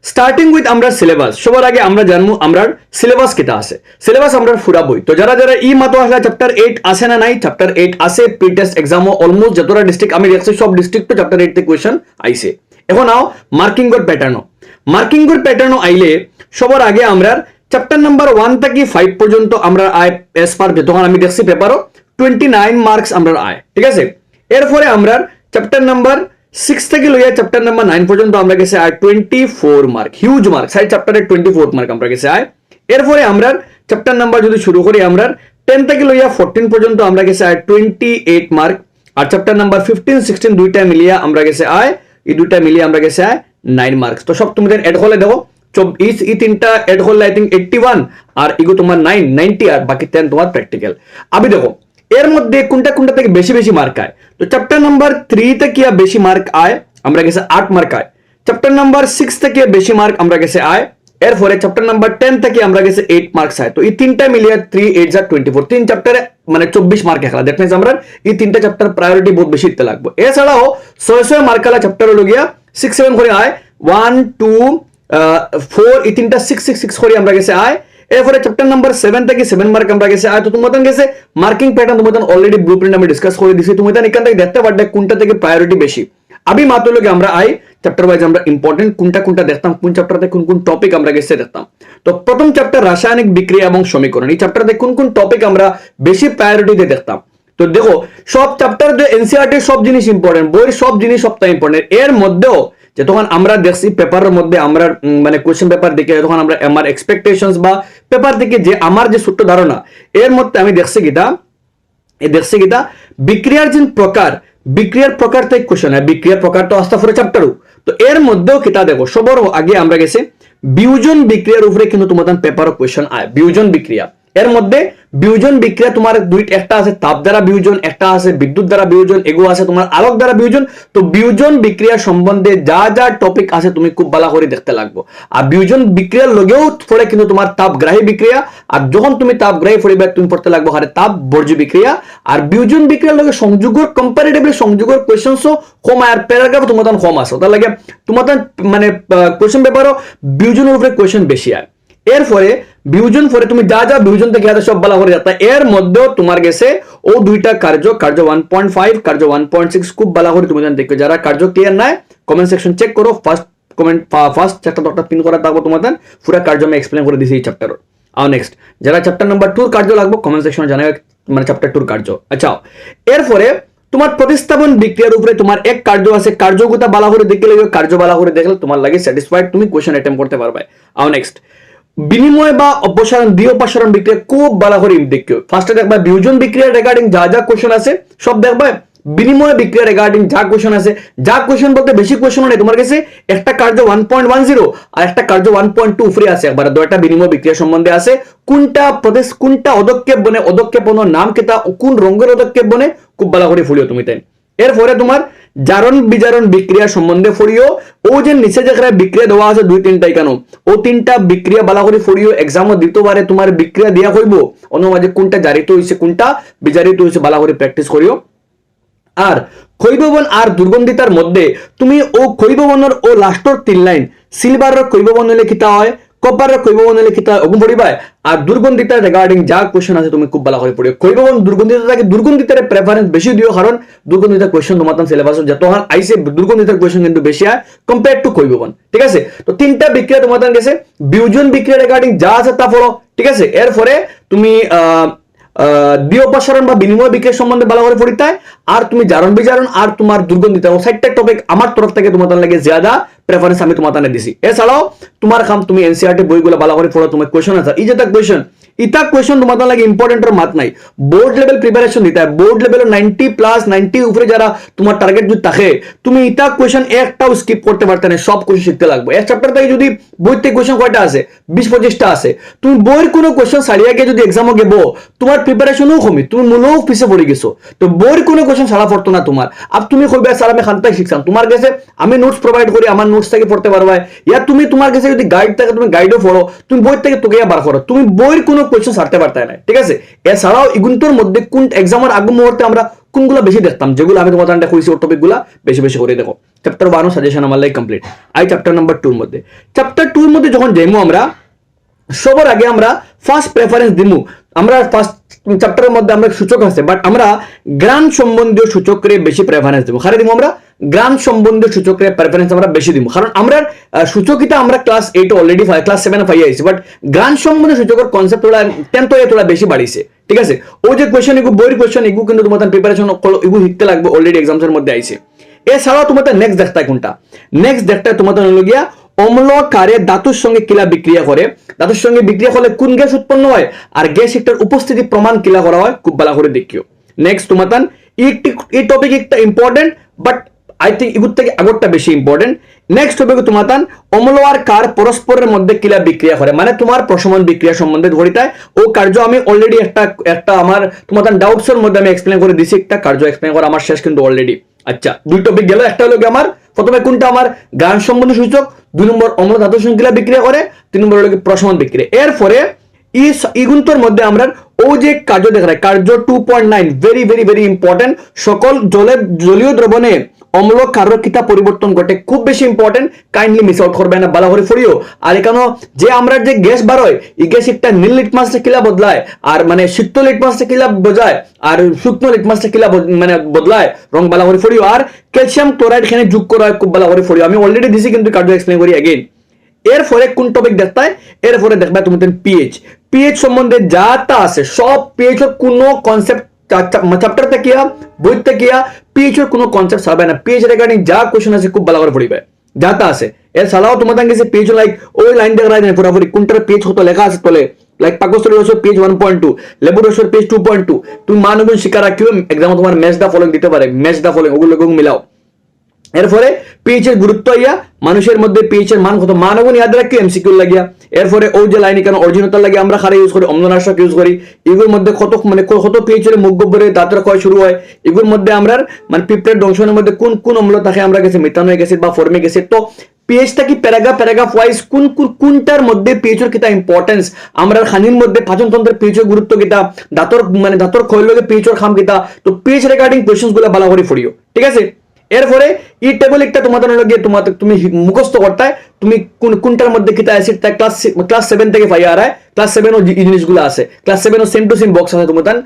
Starting with আমরা syllabus সবার আগে আমরা জানবো আমরা সিলেবাস কেটা আছে সিলেবাস আমরা ফুরা বই তো যারা যারা ই মাতো আসলে চ্যাপ্টার 8 আসে না নাই চ্যাপ্টার 8 আছে প্রি টেস্ট এক্সামও অলমোস্ট যতটা ডিস্ট্রিক্ট আমি দেখছি সব ডিস্ট্রিক্ট তো চ্যাপ্টার 8 তে কোশ্চেন আইছে এখন আও মার্কিং এর প্যাটার্নও আইলে সবার আগে আমরা চ্যাপ্টার নাম্বার 1 থেকে 5 পর্যন্ত আমরা আয় এস পার যতক্ষণ আমি দেখছি পেপারও 29 মার্কস আমরা আয় ঠিক আছে এরপরে আমরা চ্যাপ্টার নাম্বার 6 থেকে লইয়া চ্যাপ্টার নাম্বার 9 পর্যন্ত আমরা গেছে আয় 24 মার্ক হিউজ মার্ক সাইড চ্যাপ্টারে 24 মার্ক আমরা গেছে আয় এরপরে আমরা চ্যাপ্টার নাম্বার যদি শুরু করি আমরা 10 থেকে লইয়া 14 পর্যন্ত আমরা গেছে আয় 28 মার্ক আর চ্যাপ্টার নাম্বার 15 16 দুইটা মিলিয়া আমরা গেছে আয় এই দুইটা মিলিয়ে আমরা গেছে আয় 9 মার্কস তো সব তোমাদের এড হলে দেখো এই তিনটা এড হলে আই থিঙ্ক 81 আর ইগো তোমার 90 আর বাকি 10 তোমার প্র্যাকটিক্যাল আবি দেখো এর মধ্যে কোনটা কোনটা থেকে বেশি বেশি মার্ক আয় তো চ্যাপ্টার নাম্বার 3 থেকে বেশি মার্ক আয় আমরা গেছে 8 মার্ক আয় চ্যাপ্টার নাম্বার 6 থেকে বেশি মার্ক আমরা গেছে আয় এরপরে চ্যাপ্টার নাম্বার 10 থেকে আমরা গেছে 8 মার্কস আয় তো এই তিনটা মিলিয়ে 3 8 যা 24 তিন চ্যাপ্টারে মানে 24 মার্ক খেলা দ্যাট মিন্স আমরা এই তিনটা চ্যাপ্টার প্রায়োরিটি বহুত বেশি দিতে লাগবে এছাড়াও 600 মার্কালা চ্যাপ্টার হলো গিয়া 6 7 করে আয় 1 2 4 এই তিনটা 6 6 6 করে আমরা গেছে আয় এরপরে চ্যাপ্টার নাম্বার 7 থেকে 7 মার্ক আমরা গেছে আয় তো তোমাদের গেছে মার্কিং প্যাটার্ন তোমাদের অলরেডি ব্লুপ্রিন্ট আমি ডিসকাস করে দিছি তোমাদের এখান থেকে দেখতে পারবে কোনটা থেকে প্রায়োরিটি বেশি আবি মাত্র লগে আমরা আই চ্যাপ্টার ওয়াইজ আমরা ইম্পর্টেন্ট কোনটা কোনটা দেখতাম কোন চ্যাপ্টারতে কোন কোন টপিক আমরা গেছে দেখতাম তো প্রথম চ্যাপ্টার রাসায়নিক বিক্রিয়া এবং সমীকরণ এই চ্যাপ্টারতে কোন কোন টপিক আমরা বেশি প্রায়োরিটিতে দেখতাম তো দেখো সব চ্যাপ্টার যে এনসিইআরটি সব জিনিস ইম্পর্টেন্ট বইয়ের সব জিনিস সবটাই ইম্পর্টেন্ট এর মধ্যেও যে তখন আমরা দেখছি পেপারের মধ্যে আমরা মানে কোশ্চেন পেপার দেখে তখন আমরা আমার এক্সপেকটেশনস বা পেপার থেকে যে আমার যে ছোট্ট ধারণা এর মধ্যে আমি দেখছি কিটা বিক্রিয়ার যে প্রকার বিক্রিয়ার প্রকার থেকে কোশ্চেন হয় বিক্রিয়ার প্রকার তো আস্তে করে চ্যাপ্টারও তো এর মধ্যেও কিতা দেখো সবার আগে আমরা গেছে বিয়োজন বিক্রিয়ার উপরে কিন্তু তোমাদের পেপারও কোশ্চেন আয় বিয়োজন বিক্রিয়া এর মধ্যে বিয়োজন বিক্রিয়া তোমার দুইটা একটা আছে তাপ দ্বারা বিয়োজন একটা আছে বিদ্যুৎ দ্বারা বিয়োজন এগো আছে তোমার আলোক দ্বারা বিয়োজন তো বিয়োজন বিক্রিয়া সম্বন্ধে যা যা টপিক আছে তুমি খুব ভালো করে দেখতে লাগবে আর বিয়োজন বিক্রিয়ার লগেও পড়ে কিন্তু তোমার তাপগ্রাহী বিক্রিয়া আর যখন তুমি তাপগ্রাহী পড়িবে তুমি পড়তে লাগবে হারে তাপ বর্জ্য বিক্রিয়া আর বিয়োজন বিক্রিয়ার লগে সংযোগের কম্পারেটিভলি সংযোগের কোশ্চেনসও কম আর প্যারাগ্রাফ তোমার কম আছে তার লাগে তোমার মানে কোশ্চেন পেপারও বিয়োজনের উপরে কোশ্চেন বেশি আর এরপরে বিয়োজন পরে তুমি যা যা বিয়োজন থেকে সব ভালো করে যাতা এর মধ্যেও তোমার গেছে ও দুইটা কার্য 1.5 কার্য 1.6 খুব ভালো করে তুমি দেখো যারা কার্য ক্লিয়ার নাই কমেন্ট সেকশন চেক করো first comment first chapter doctor pin করা থাকবো তোমাদের পুরো কার্য আমি এক্সপ্লেন করে দিয়েছি এই চ্যাপ্টার আর নেক্সট যারা চ্যাপ্টার নাম্বার 2 কার্য লাগবে কমেন্ট সেকশনে জানাবে মানে চ্যাপ্টার 2 কার্য আচ্ছা এরপরে তোমার প্রতিস্থাপন বিক্রিয়ার উপরে তোমার এক কার্য আছে কার্যগুতা ভালো করে দেখলে কার্য ভালো করে দেখলে তোমার লাগে স্যাটিসফাইড তুমি কোশ্চেন অ্যাটেম্প করতে পারবে আর নেক্সট বিনিময় বা অপসারণ দ্বিতীয় অপসারণ বিক্রিয়া খুব ভালো করে দেখো ফার্স্টে দেখবা বিয়োজন বিক্রিয়া রিগার্ডিং যা যা কোশ্চেন আছে সব দেখবা বিনিময় বিক্রিয়া রিগার্ডিং যা কোশ্চেন আছে যা কোশ্চেন বলতে বেশি কোশ্চেন নেই তোমার কাছে একটা কার্য 1.10 আর একটা কার্য 1.2 ফ্রি আছে একবার দুইটা বিনিময় বিক্রিয়া সম্বন্ধে আছে কোনটা প্রদেশ কোনটা পদক্ষেপ বনে পদক্ষেপ নাম কেটা কোন রঙের পদক্ষেপ বনে খুব ভালো করে ফুলিও তুমি তাই এরপরে তোমার জারণ বিজারণ বিক্রিয়া সম্বন্ধে ফড়িও ও যে নিচে যেখানে বিক্রিয়া দেওয়া আছে দুই তিনটাই কেন ও তিনটা বিক্রিয়া ভালো করে ফড়িও এক্সামও দ্বিতীয়বারে তোমার বিক্রিয়া দিয়া হইব অন্য মাঝে কোনটা জারিত হইছে কোনটা বিজারিত হইছে ভালো করে প্র্যাকটিস করিও আর ক্ষয়ববন আর দুর্গন্ধিতার মধ্যে তুমি ও ক্ষয়ববনের ও লাস্টর 3 লাইন সিলভারের ক্ষয়ববন লিখিত হয় কপারের ক্ষয়ববন লিখিত হয় ওগুন পড়িবাই আর দুর্গন্ধিতা রিগার্ডিং যা কোশ্চেন আছে তুমি খুব ভালো করে পড়িও ক্ষয়ববন দুর্গন্ধিতাকে দুর্গন্ধিতার প্রেফারেন্স বেশি দিও কারণ দুর্গন্ধিতার কোশ্চেন তোমার সিলেবাস যত আইসে দুর্গন্ধিতার কোশ্চেন কিন্তু বেশি হয় কম্পেয়ার টু ক্ষয়ববন ঠিক আছে তো তিনটা বিক্রিয়া তোমার গেছে বিয়োজন বিক্রিয়া রিগার্ডিং যা আছে তা পড়ো ঠিক আছে এরপরে তুমি দ্বিতীয় অপসারণ বা বিনিময় বিক্রিয়া সম্বন্ধে ভালো করে পড়িতে আর তুমি জারণ বিজারণ আর তোমার দুর্গন্ধিতা ও সাইডটা টপিক আমার তরফ থেকে তোমাদের লাগে ज्यादा প্রেফারেন্স আমি তোমাদের দিছি এছাড়াও তোমার কাম তুমি এনসিইআরটি বইগুলো ভালো করে পড়ো তোমার কোশ্চেন আছে এই যেটা কোশ্চেন ইতা কোশ্চেন তোমাদের লাগে ইম্পর্টেন্টের মাত নাই বোর্ড লেভেল প্রিপারেশন দিতে হয় বোর্ড লেভেল 90 প্লাস 90 উপরে যারা তোমার টার্গেট যদি থাকে তুমি ইতা কোশ্চেন একটাও স্কিপ করতে পারতে না সব কোশ্চেন শিখতে লাগবে এক চ্যাপ্টার থেকে যদি বইতে কোশ্চেন কয়টা আছে 20-25টা আছে তুমি বইয়ের কোনো কোশ্চেন ছাড়িয়ে গিয়ে যদি এক্সামও গেবো তোমার প্রিপারেশনও কমি তুমি মূলও পিছে পড়ে গেছো তো বইয়ের কোনো কোশ্চেন ছাড়া পড়তো না তোমার আর তুমি কইবে স্যার আমি খানটাই শিখছাম তোমার কাছে আমি নোটস প্রোভাইড করি আমার নোটস থেকে পড়তে পারবে ইয়া তুমি তোমার কাছে যদি গাইড থাকে তুমি গাইডও পড়ো তুমি বই থেকে তোকে বার করো তুমি বইয়ের কোনো কোশ্চেন ছাড়তে পারতে না ঠিক আছে এছাড়াও ইগুন্তর মধ্যে কোন এক্সামের আগ মুহূর্তে আমরা কোনগুলো বেশি দেখতাম, যেগুলো আমি তোমাদের কইছি ওর টপিকগুলো বেশি বেশি করে দেখো। চ্যাপ্টার 1 সাজেশন আমার like complete. I chapter number 2 মধ্যে, চ্যাপ্টার 2 মধ্যে যখন যাইমু আমরা, সবার আগে আমরা ফার্স্ট প্রেফারেন্স দিমু। আমরা ফার্স্ট চ্যাপ্টারের মধ্যে আমরা সূচক আছে, বাট আমরা গ্রাম সম্বন্ধীয় সূচকরে বেশি প্রেফারেন্স দিব। খারে দিব আমরা গ্রাম সম্বন্ধীয় সূচকরে প্রেফারেন্স আমরা বেশি দিব, কারণ আমরা সূচকিতা আমরা ক্লাস 8 অলরেডি ক্লাস 7 পাই আইছি, বাট গ্রাম সম্বন্ধীয় সূচকের কনসেপ্ট তোলা 10th তোলা বেশি বাড়িছে। ঠিক আছে, ওই যে কোয়েশ্চন এগু বইয়ের কোয়েশ্চন এগু কিন্তু তোমাদের প্রিপারেশন এগু শিখতে লাগবে, অলরেডি এক্সামসের মধ্যে আইছে। এছাড়াও তোমাদের নেক্সট দেখতে কোনটা, নেক্সট দেখতে তোমাদের হলো গিয়া অম্ল কারে ধাতুর সঙ্গে কিলা বিক্রিয়া করে, ধাতুর সঙ্গে বিক্রিয়া করলে কোন গ্যাস উৎপন্ন হয়, আর গ্যাস একটার উপস্থিতি প্রমাণ কিলা করা হয়, খুব ভালো করে দেখিও। নেক্সট তোমাদের এই টপিক একটা ইম্পর্টেন্ট, বাট আই থিঙ্ক এগুর থেকে আগরটা বেশি ইম্পর্টেন্ট। নেক্সট টপিক তোমাদের অম্ল আর কার পরস্পরের মধ্যে কিলা বিক্রিয়া করে, মানে তোমার প্রশমন বিক্রিয়া সম্বন্ধে ধরিতায় ও কার্য আমি অলরেডি একটা আমার তোমাদের ডাউটস এর মধ্যে আমি এক্সপ্লেন করে দিছি, একটা কার্য এক্সপ্লেন করা আমার শেষ কিন্তু অলরেডি। আচ্ছা, দুই টপিক গেল, একটা হলো আমার প্রথমে কোনটা আমার গান সম্বন্ধ সূচক, 2 নম্বর অম্ল ধাতু সংখ্যা বিক্রিয়া করে, 3 নম্বর হলো প্রশমন বিক্রিয়া। এরপরে ইগুন্তর মধ্যে আমরা ও যে কার্য দেখা কার্য 2.9 ভেরি ভেরি ভেরি ইম্পর্টেন্ট। সকল জলীয় দ্রবণে অম্ল কার্যকিতা পরিবর্তন ঘটে, খুব বেশি ইম্পর্টেন্ট, কাইন্ডলি মিস আউট করবে না, ভালো করে পড়িও। আর এখানে যে আমরা যে গ্যাস বার হয়, এই গ্যাস একটা নীল লিটমাসটা কিলা বদলায়, আর মানে শীত লিটমাসটা কিলা বোঝায়, আর শুকনো লিটমাসটা কিলা মানে বদলায়, রং ভালো করে পড়িও। আর ক্যালসিয়াম ক্লোরাইড এখানে যোগ করা হয়, খুব ভালো করে পড়িও। আমি অলরেডি দিছি কিন্তু কার্য এক্সপ্লেন করি এগেইন। এরপরে কোন টপিক দেখতে, এরপরে দেখবা তোমাদের পিএইচ। পিএইচ সম্বন্ধে যা তা আছে সব, পিএইচ এর কোনো কনসেপ্ট চ্যাপ্টার থেকে বই থেকে পিএইচ এর কোনো কনসেপ্ট ছাড়বে না। পিএইচ রিগার্ডিং যা কোশ্চেন আছে খুব ভালো করে পড়িবে, যা তা আছে। এর ছাড়াও তোমাদের কাছে পিএইচ লাইক ওই লাইন দেখা যায় পুরোপুরি কোনটার পিএইচ কত লেখা আছে তলে, লাইক পাকস্থলী রসের পেজ 1.2, লেবু রসের পেজ 2.2। তুমি মানগুণ শিকার রাখিও, এক্সাম তোমার ম্যাচ দা ফলোইং দিতে পারে, ম্যাচ দা ফলোইং ওগুলো মিলাও। এরপরে পিএইচ এর গুরুত্ব ইয়া মানুষের মধ্যে পিএইচ এর মান কত, মানগুণ ইয়াদ রাখি এমসিকিউ লাগিয়া। এরপরে ওই যে লাইন কেন অরিজিনাল লাগে আমরা খারে ইউজ করি, অম্লনাশক ইউজ করি, এগুলোর মধ্যে কত মানে কত পিএইচ এর মুখ গব্বরে দাঁতের ক্ষয় শুরু হয়, এগুলোর মধ্যে আমরা মানে পিঁপড়ের দংশনের মধ্যে কোন কোন অম্ল থাকে আমরা গেছে মিথানোয়িক অ্যাসিড বা ফর্মিক অ্যাসিড। তো পিএইচটা কি প্যারাগ্রাফ ওয়াইজ কোনটার মধ্যে পিএইচ এর কিতা ইম্পর্টেন্স, আমরা খানির মধ্যে পাচনতন্ত্রের পিএইচ এর গুরুত্ব কিতা, দাঁতর ক্ষয় লগে পিএইচ এর খাম কিতা। তো পিএইচ রিগার্ডিং কোশ্চেনস গুলো ভালো করে পড়িও, ঠিক আছে। এরপরে এই টেবিল একটা তোমাদের লগে তুমি মুখস্থ করতে, তুমি কোনটার মধ্যে কিতা অ্যাসিড থাকে ক্লাস 7 থেকে পাই আর ক্লাস 7 এর জিনিসগুলো আছে, ক্লাস 7 এর সেম টু সেম বক্স আছে তোমাদের।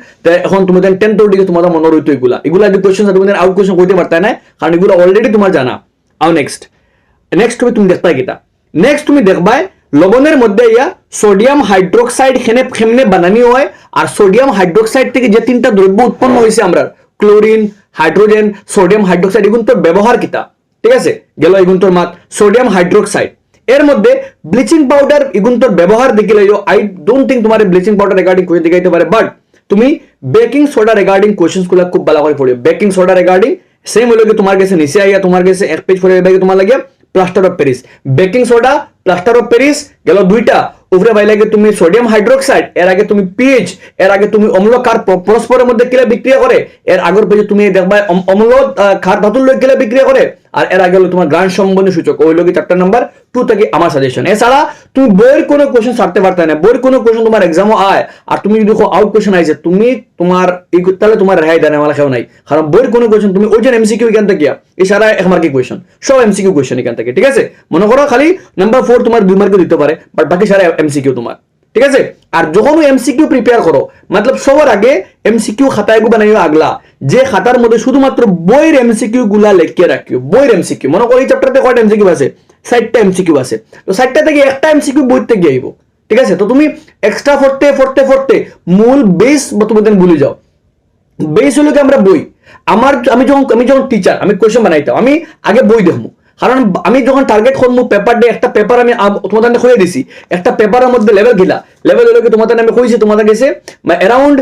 এখন তোমাদের 10 এর দিকে তোমাদের মনে রইতো এগুলা যে কোশ্চেন তোমাদের আউট কোশ্চেন কইতে পারতে না, কারণ এগুলো অলরেডি তোমার জানা। আর নেক্সট তুমি দেখবা কিটা, নেক্সট তুমি দেখবা লবণের মধ্যে ইয়া সোডিয়াম হাইড্রোক্সাইড কেমনে বানানি হয়, আর সোডিয়াম হাইড্রোক্সাইড থেকে যে 3টা দ্রব্য উৎপন্ন হয়েছে আমরা ক্লোরিন, হাইড্রোজেন, সোডিয়াম হাইড্রোক্সাইড, এগুলো তোর ব্যবহার কিতা, ঠিক আছে গেল এগুলো তোর মাত সোডিয়াম হাইড্রোক্সাইড। এর মধ্যে ব্লিচিং পাউডার এগুলো তোর ব্যবহার দেখিলে আই ডোন্ট থিঙ্ক তোমার ব্লিচিং পাউডার রিগার্ডিং কোয়েশ্চন দেখাইতে পারে, বাট তুমি বেকিং সোডা রিগার্ডিং কোয়েশ্চেনস গুলো খুব ভালো করে পড়িও। বেকিং সোডা রিগার্ডিং সেম হলো কি তোমার কাছে নিচে আইয়া তোমার কাছে এক পেজ পড়ে যাবে তোমার লাগে plaster of Paris, baking soda plaster of Paris গেল দুইটা। উপরে ভাই লাগে তুমি সোডিয়াম হাইড্রোক্সাইড, এর আগে তুমি পিএইচ, এর আগে তুমি অম্ল কার পরস্পরের মধ্যে কিলা বিক্রিয়া করে, এর আগের পেজে তুমি দেখবা অম্ল ক্ষার ধাতুর লগে কিলা বিক্রিয়া করে, আর এর আগে হলো তোমার গ্রান সম্বন্ধীয় সূচক, ওই লগে চ্যাপ্টার নাম্বার 2 থেকে আমার সাজেশন। এছাড়া তুমি বইয়ের কোনো কোশ্চেন ছাড়তে পারতে না, বইয়ের কোনো কোশ্চেন তোমার এক্সামও আয় আর তুমি যদি দেখো আউট কোশ্চেন আইছে, তুমি তোমার তাহলে তোমার রেহাই দেয় না কেউ নাই, কারণ বইয়ের কোনো কোশ্চেন তুমি ওই যে এমসিকিউ এখান থেকে এছাড়া 1 মার্কের কোশ্চেন, সব এমসিকিউ কোশ্চেন এখান থেকে, ঠিক আছে। মনে করো খালি নাম্বার 4 তোমার 2 মার্কে দিতে পারে, বাট বাকি সারা এমসিকিউ তোমার, ঠিক আছে। আর যখন এমসিকিউ প্রিপেয়ার করো, মতলব সবার আগে এমসিকিউ খাতায় বানাইও আগলা, যে খাতার মধ্যে শুধুমাত্র বইয়ের এমসিকিউ গুলা লিখে রাখিও। বইয়ের এমসিকিউ মনে করো এই চ্যাপ্টারতে কয়টা এমসিকিউ আছে, 60টা এমসিকিউ আছে, তো 60টা থেকে একটা এমসিকিউ বই থেকে আইব, ঠিক আছে। তো তুমি এক্সট্রা পড়তে মূল বেস তোমাদের ভুলে যাও। বেস হলো কি আমরা বই, আমি যখন টিচার আমি কোশ্চেন বানাইতাম, আমি আগে বই দেখবো, কারণ আমি যখন টার্গেট করবো পেপার ডে, একটা পেপার আমি তোমাদের খুঁজে দিছি, একটা পেপারের মধ্যে লেভেল হলো কি তোমাদের আমি কইছি তোমাদের কাছে অ্যারাউন্ড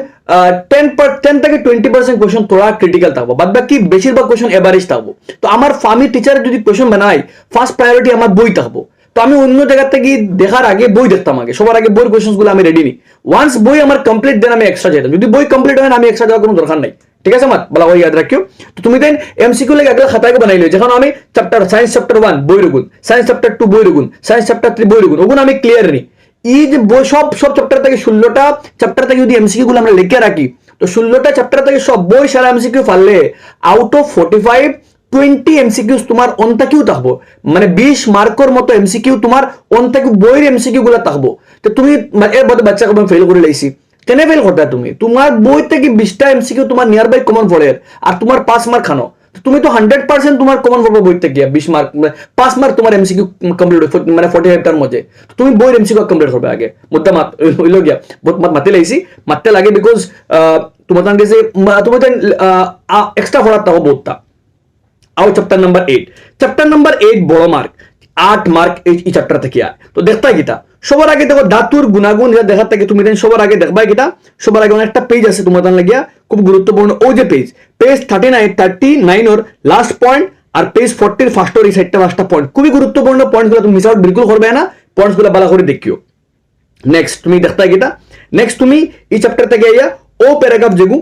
10 থেকে 20% কোশ্চেন তোরা ক্রিটিক্যাল থাকবো, বাদ বাকি বেশিরভাগ কোশ্চেন এভারেজ থাকবো। তো আমার ফার্মি টিচার যদি কোশ্চেন বানাই, ফার্স্ট প্রায়োরিটি আমার বই থাকবো। তো আমি অন্য জায়গা থেকে দেখার আগে বই দেখতাম, আগে সবার আগে বইয়ের কোশ্চেন গুলো আমি রেডি নি। ওয়ান্স বই আমার কমপ্লিট দেন আমি এক্সট্রা যেতাম, যদি বই কমপ্লিট হয় না আমি এক্সট্রা যাওয়ার কোনো দরকার নাই, ঠিক আছে। মাত বলা ইয়াদ রাখিও। তো তুমি দেন এমসিকিউ লাগে আগলা খাতায় বানাইলে, যখন আমি সায়েন্স চ্যাপ্টার 1 বইয়ের গুণ, সায়েন্স চ্যাপ্টার 2 বইয়ের গুণ, সায়েন্স চ্যাপ্টার 3 বইয়ের গুণ, ওগুলো আমি ক্লিয়ার নি। এই যে বই সব চ্যাপ্টার থেকে 16টা চ্যাপ্টার থেকে যদি এমসিকিউ গুলো আমরা লিখে রাখি, তো তো 16টা চ্যাপ্টার থেকে সব বই সারা এমসিকিউ পারলে আউট অফ 45 20 এমসিকিউ তোমার অন্তাকিউ থাকবো, মানে 20 মার্কের মতো এমসিকিউ তোমার অন্তাকিউ বইয়ের এমসিকিউ গুলা থাকবো। তো তুমি এর মধ্যে বাচ্চাকে ফেল করে লাইছি, কেনে ফেল করতে তুমি? তোমার বই থেকে 20টা এমসিকিউ তোমার নিয়ার বাই কমন পড়ে, আর তোমার 5 মার্ক খানো, তুমি তো 100% তোমার কমন পড়বে বই থেকে। 20 মার্ক 5 মার্ক তোমার এমসিকিউ কমপ্লিট মানে 45টার মধ্যে তুমি বইয়ের এমসিকিউ কমপ্লিট করবে আগে। মুদ্দা মাত হইল গিয়া বহুত মাতে লাইছি, মারতে লাগে বিকজ তোমার কাছে তুমি এক্সট্রা পড়ার তাও বহুতটা। আও চ্যাপ্টার নাম্বার 8, চ্যাপ্টার নাম্বার 8 বড় মার্ক 8 মার্ক এই চ্যাপ্টার থেকে আর। তো দেখতা গিতা সবার আগে দেখো ধাতুর গুণাগুণ যা দেখার থেকে তুমি সবার আগে দেখবা গিতা, সবার আগে একটা পেজ আছে তোমার লাগিয়া খুব গুরুত্বপূর্ণ, ও যে পেজ 39 ওর লাস্ট পয়েন্ট আর পেজ 40 ফার্স্ট ওর এই সাইডটা লাস্টটা পয়েন্ট, খুবই গুরুত্বপূর্ণ পয়েন্টগুলো তুমি মিস আউট বিলকুল করবে না, পয়েন্টসগুলো ভালো করে দেখিও। নেক্সট তুমি দেখতা গিতা, নেক্সট তুমি এই চ্যাপ্টার থেকে আইয়া ও প্যারাগ্রাফ যেগু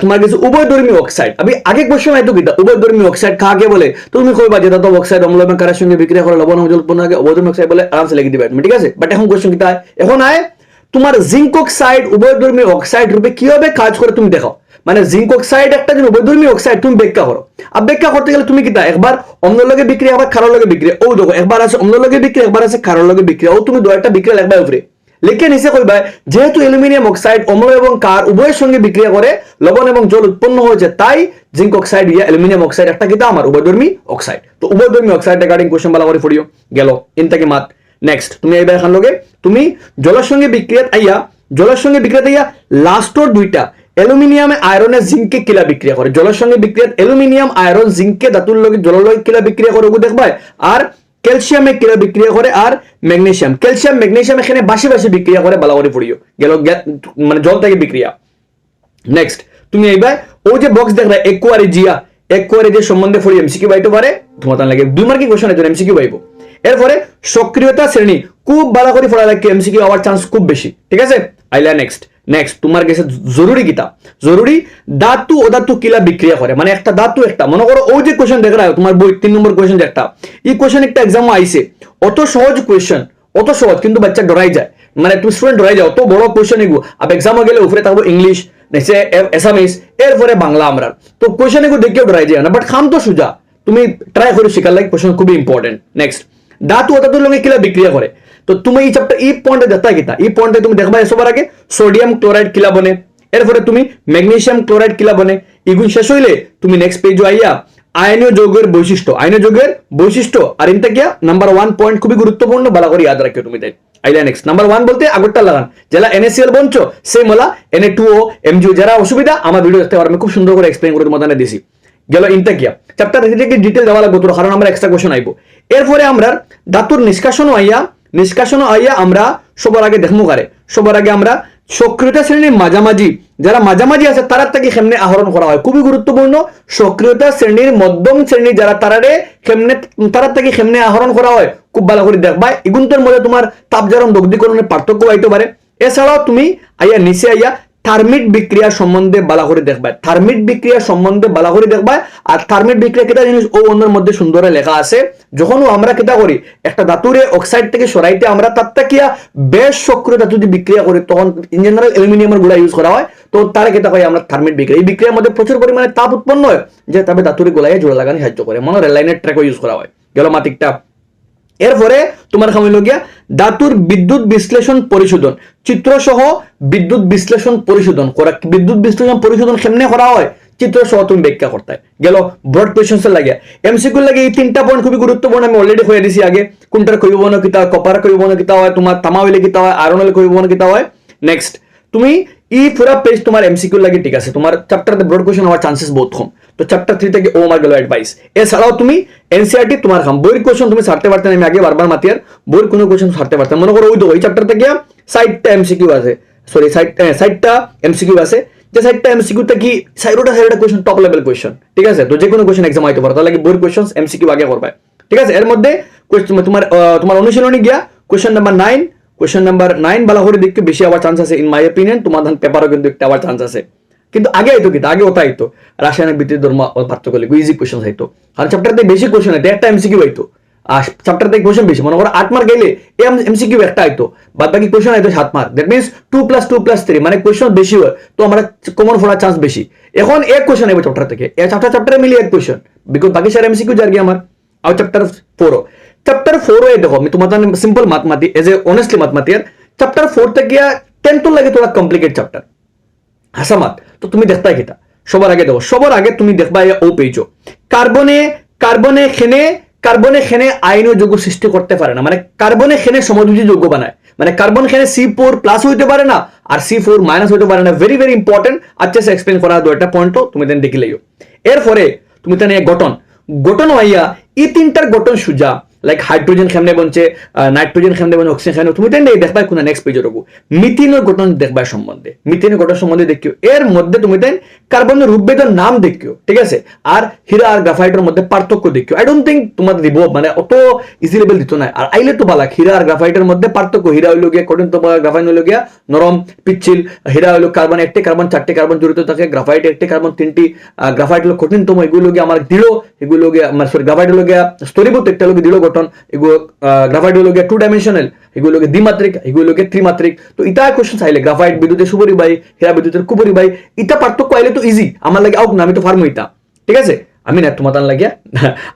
তোমার কাছে উভয়ধর্মী অক্সাইড। আমি আগে কোশ্চেন আইতো কিতা উভয়ধর্মী অক্সাইড কাকে বলে, তো তুমি কইবা যেটা তো অক্সাইড অম্ল এবং কারের সঙ্গে বিক্রিয়া করে লবণ অম্ল উৎপন্ন হয়, উভয়ধর্মী অক্সাইড বলে আরামসে লিখে দিবে তুমি, ঠিক আছে। বাট এখন কোশ্চেন কিতা এখন আয় তোমার জিঙ্ক অক্সাইড উভয়ধর্মী অক্সাইড রূপে কিভাবে কাজ করে তুমি দেখো, মানে জিঙ্ক অক্সাইড একটা যে উভয়ধর্মী অক্সাইড তুমি ব্যাখ্যা করো। আর ব্যাখ্যা করতে গেলে তুমি কিতা একবার অম্লের লগে বিক্রিয়া আবার ক্ষারের লগে বিক্রিয়া, ও দেখো একবার আছে অম্লের লগে বিক্রিয়া একবার আছে ক্ষারের লগে বিক্রিয়া, ও তুমি দু একটা বিক্রিয়া লিখবা উপরে লিখে নিচে কইবা যেহেতু অ্যালুমিনিয়াম অক্সাইড অম্ল এবং ক্ষার উভয়ের সঙ্গে বিক্রিয়া করে লবণ এবং জল উৎপন্ন হয়েছে, তাই জিঙ্ক অক্সাইড ইয়া অ্যালুমিনিয়াম অক্সাইড একটা কিতা আমার উভয়ধর্মী অক্সাইড। তো উভয়ধর্মী অক্সাইড রিগার্ডিং কোশ্চেন ভালো করে পড়িও গেল ইনতাকে মাত। নেক্সট তুমি এইবার এখান লগে তুমি জলের সঙ্গে বিক্রিয়াত আইয়া লাস্টর দুইটা অ্যালুমিনিয়ামে আয়রনে জিঙ্কে কিলা বিক্রিয়া করে, জলের সঙ্গে বিক্রিয়াত অ্যালুমিনিয়াম আয়রন জিঙ্কে ধাতুর লগে জলের লগে কিলা বিক্রিয়া করে ওগু দেখবা, আর ক্যালসিয়ামে কিলা বিক্রিয়া করে, আর ম্যাগনেসিয়াম ক্যালসিয়াম ম্যাগনেসিয়াম এখানে বাসি বিক্রিয়া করে ভালো করে পড়িও গেল মানে জল থেকে বিক্রিয়া। নেক্সট তুমি এইবার ও যে বক্স দেখলা একুয়ারিজিয়া সম্বন্ধে পড়ি এমসিকিউ বাইতে পারে তোমার লাগে 2 মার্কিং কোশ্চেন এর এমসিকিউ পাইবো। এরপরে সক্রিয়তা শ্রেণী খুব ভালো করে পড়া লাগে, এমসিকিউ হওয়ার চান্স খুব বেশি, ঠিক আছে। আইলা নেক্সট তোমার কাছে জরুরি কিতা জরুরি ধাতু ও ধাতু কিলা বিক্রিয়া করে, মানে একটা ধাতু একটা মনে করো ও যে কোশ্চেন দেখ রাখো তোমার বই 3 নম্বর কোশ্চেন একটা এই কোশ্চেন একটা এক্সাম আইছে, অত সহজ কোশ্চেন অত সহজ কিন্তু বাচ্চা ডরাই যায়, মানে তুমি স্টুডেন্ট ডরাই যাও, অত বড় কোশ্চেন এগু আব এক্সাম গেলে উপরে থাকবো ইংলিশ নেক্সট এসামিস এরপরে বাংলা আমরা, তো কোশ্চেন এগু দেখেও ডরাই যায় না, বাট খাম তো সুজা তুমি ট্রাই করে শিখার লাগে, কোশ্চেন খুবই ইম্পর্টেন্ট। নেক্সট ধাতু ও ধাতুর লগে কিলা বিক্রিয়া করে, তো তুমি এই চ্যাপ্টার এই পয়েন্টে দেখতা কিতা এই পয়েন্টে তুমি দেখবা সবার আগে সোডিয়াম ক্লোরাইড কিলা বনে, এরপরে তুমি ম্যাগনেসিয়াম ক্লোরাইড কিলা বনে, ইগুন শেষ হইলে তুমি নেক্সট পেজে আইয়া আয়নীয় যৌগের বৈশিষ্ট্য আর ইনটা কিয়া নাম্বার 1 পয়েন্ট খুবই গুরুত্বপূর্ণ ভালো করে ইয়াদ রাখিও তুমি তাই। আইলা নেক্সট নাম্বার 1 বলতে আগরটা লাগান যেলা NaCl বনছো সেম হলা Na2O MgO, যারা অসুবিধা আমার ভিডিও দেখতে পারো, আমি খুব সুন্দর করে এক্সপ্লেইন করে তোমাদের দিছি গেল ইনটা কিয়া চ্যাপ্টার থেকে ডিটেইল দেওয়া লাগবে তোর, কারণ আমরা এক্সট্রা কোশ্চেন আইবো। এরপরে আমরা ধাতুর নিষ্কাশনও আইয়া আমরা সবার আগে দেখমু কারে, সবার আগে আমরা সক্রিয়তা শ্রেণীর মাঝামাঝি যারা মাঝামাঝি আছে তারা থেকে কেমনে আহরণ করা হয় খুবই গুরুত্বপূর্ণ, সক্রিয়তা শ্রেণীর মধ্যম শ্রেণী যারা তারারে তারা থেকে কেমনে আহরণ করা হয় খুব ভালো করে দেখবা, এগুলোর মধ্যে তোমার তাপজারণ দগ্ধীকরণের পার্থক্য হইতে পারে। এছাড়াও তুমি আইয়া নিচে আইয়া থার্মিট বিক্রিয়া সম্বন্ধে ভালো করে দেখবা, আর থার্মিট বিক্রিয়া কেটা জিনিস ও অন্যের মধ্যে সুন্দর লেখা আছে, যখন আমরা কেটা করি একটা ধাতুরে অক্সাইড থেকে সরাইতে আমরা তারটা কিয়া বেশ সক্রিয় ধাতু যদি বিক্রিয়া করি তখন ইন জেনারেল অ্যালুমিনিয়ামের গুলা ইউজ করা হয়, তো তারা কেটা হয় আমরা থার্মিট বিক্রিয়া, এই বিক্রিয়ার মধ্যে প্রচুর পরিমাণে তাপ উৎপন্ন হয় যে তবে ধাতুরে গোলায় জোড়া লাগানো সাহায্য করে, মনে রেল লাইনের ট্র্যাকও ইউজ করা হয় গেল মাতিকটা। এরপরে তোমার খামিল গিয়া ধাতুর বিদ্যুৎ বিশ্লেষণ পরিশোধন, চিত্র সহ বিদ্যুৎ বিশ্লেষণ পরিশোধন করা, বিদ্যুৎ বিশ্লেষণ পরিশোধন কেমনে করা হয় চিত্র সহ তুমি ব্যাখ্যা করতে গেল। ব্রড কোয়েশ্চনস লাগে এমসিকিউ লাগে এই 3টা পয়েন্ট খুবই গুরুত্বপূর্ণ, আমি অলরেডি হয়ে দিছি আগে কোনটার কইব না কিতা কপার কইব না কিতা হয়, তোমার তামা হইলে কিতা হয়, আয়রন হইলে কইব না কিতা হয়। নেক্সট তুমি এই পুরা পেজ তোমার এমসিকিউ লাগে, ঠিক আছে, তোমার চ্যাপ্টারে ব্রড কোয়েশ্চন হওয়ার চান্সেস বহুত কম, তো চ্যাপ্টার 3 থেকে ও আমার গেল অ্যাডভাইস। এছাড়াও তুমি এনসিআরটি তোমার খাম বইয়ের কোয়েশ্চন তুমি ছাড়তে পারতে না, আমি আগে বারবার মাতিয়ার বইয়ের কোনো কোয়েশ্চন ছাড়তে পারতাম, মনে করো ওই চ্যাপ্টার থেকে 60টা এমসিকিউ আছে, সরি 60টা এমসিকিউ আছে, যে 60টা এমসিকিউ তে কি 60টা কোয়েশ্চন টপ লেভেল কোয়েশ্চন, ঠিক আছে, তো যে কোনো কোয়েশ্চন এক্সাম হইতে পারে, তাহলে বইয়ের কোয়েশ্চন এমসিকিউ আগে করবে, ঠিক আছে। এর মধ্যে তোমার অনুশীলনী গিয়া কোয়েশ্চন নাম্বার 9 ভালো করে দেখতে বেশি আবার চান্স আছে ইন মাই অপিনিয়ন, তোমার পেপারও কিন্তু একটা আবার চান্স আছে, কিন্তু আগে আইতো কিতা আগে ওটা আইতো রাসায়নিক ভিত্তিক ধর্ম পার্থক্য লিখো ইজি কোয়েশ্চন আইতো, আর চ্যাপ্টারতে বেশি কোয়েশ্চন আইতো, একটা এমসিকিউ আইতো, আর চ্যাপ্টার থেকে কোশ্চেন বেশি, মনে করো 8 মার্ক গেলে এমসিকিউ একটা আইতো, বাদ বাকি কোশ্চেন আইতো 7 মার্ক, দ্যাট মিনস 2+2+3 মানে কোশ্চেন বেশি হয়, তো আমরা কমন পড়ার চান্স বেশি। এখন এক কোশ্চেন আইব চ্যাপ্টার থেকে, এই চ্যাপ্টারে মিলিয়ে এক কোশ্চেন, বিকজ বাকি সারা এমসিকিউ যার গিয়ে আমার। আর চ্যাপ্টার 4 এ দেখো আমি তোমার simple math as a honestly math chapter 4 থেকে 10 তো লাগে তোরা কমপ্লিকেট চ্যাপ্টার হাসামাত, তো তুমি দেখতাই কিটা সবার আগে দেখো, সবার আগে তুমি দেখবা ও পেজও কার্বনে খেনে আইনও যৌগ সৃষ্টি করতে পারে না, মানে কার্বনে খেনে সমযোজী যৌগ বানায়, মানে কার্বন খেনে C4+ হইতে পারে না আর C4- হইতে পারে না। ভেরি ভেরি ইম্পর্টেন্ট, আচ্ছা সে এক্সপ্লেন করা দু একটা পয়েন্ট তুমি দেন দেখিলেও। এরপরে তুমি তাহলে গঠন হইয়া এই তিনটার গঠন সুজা, লাইক হাইড্রোজেন কেমনে বনছে, নাইট্রোজেন কেমনে বনে, অক্সিজেন কেমনে, তুমি তাই দেখবা কোন নেক্সট পেজে রবো মিথেনের গঠন দেখবা মিথেনের গঠন সম্বন্ধে দেখিও। এর মধ্যে তুমি তাই কার্বনের রূপভেদের নাম দেখিও, ঠিক আছে, আর হীরা আর গ্রাফাইটের মধ্যে পার্থক্য দেখিও। আই ডোন্ট থিঙ্ক তোমার দিব মানে অত ইজি লেভেল দিত না, আর আইলে তো বালাক হীরা আর গ্রাফাইটের মধ্যে পার্থক্য, হীরা হইল গিয়া কঠিন, তো গ্রাফাইট হইল গিয়া নরম পিচ্ছিল, হীরা হইল কার্বন 1টি কার্বন 4টি কার্বন জড়িত থাকে, গ্রাফাইট 1টি কার্বন 3টি, গ্রাফাইট হলো কঠিনতম, এগুলো গিয়ে আমার দৃঢ়, এগুলো গিয়ে আমার সরি গ্রাফাইট হলো গিয়া স্তরীভূত, একটা হলো দৃঢ় গঠন, এগুলো গ্রাফাইট হলো গিয়া 2 ডাইমেনশনাল, এগুলো গিয়ে দ্বিমাত্রিক, এগুলো গিয়ে ত্রিমাত্রিক। তো ইটা কোশ্চেন চাইলে গ্রাফাইট বিদ্যুতের সুপরি বাই, হীরা বিদ্যুতের কুপরি বাই, ইটা পার্থক্য আইলে তো ইজি আমার লাগে, আউক না আমি তো ফার্মো ইটা, ঠিক আছে, আমি না তোমার লাগিয়া।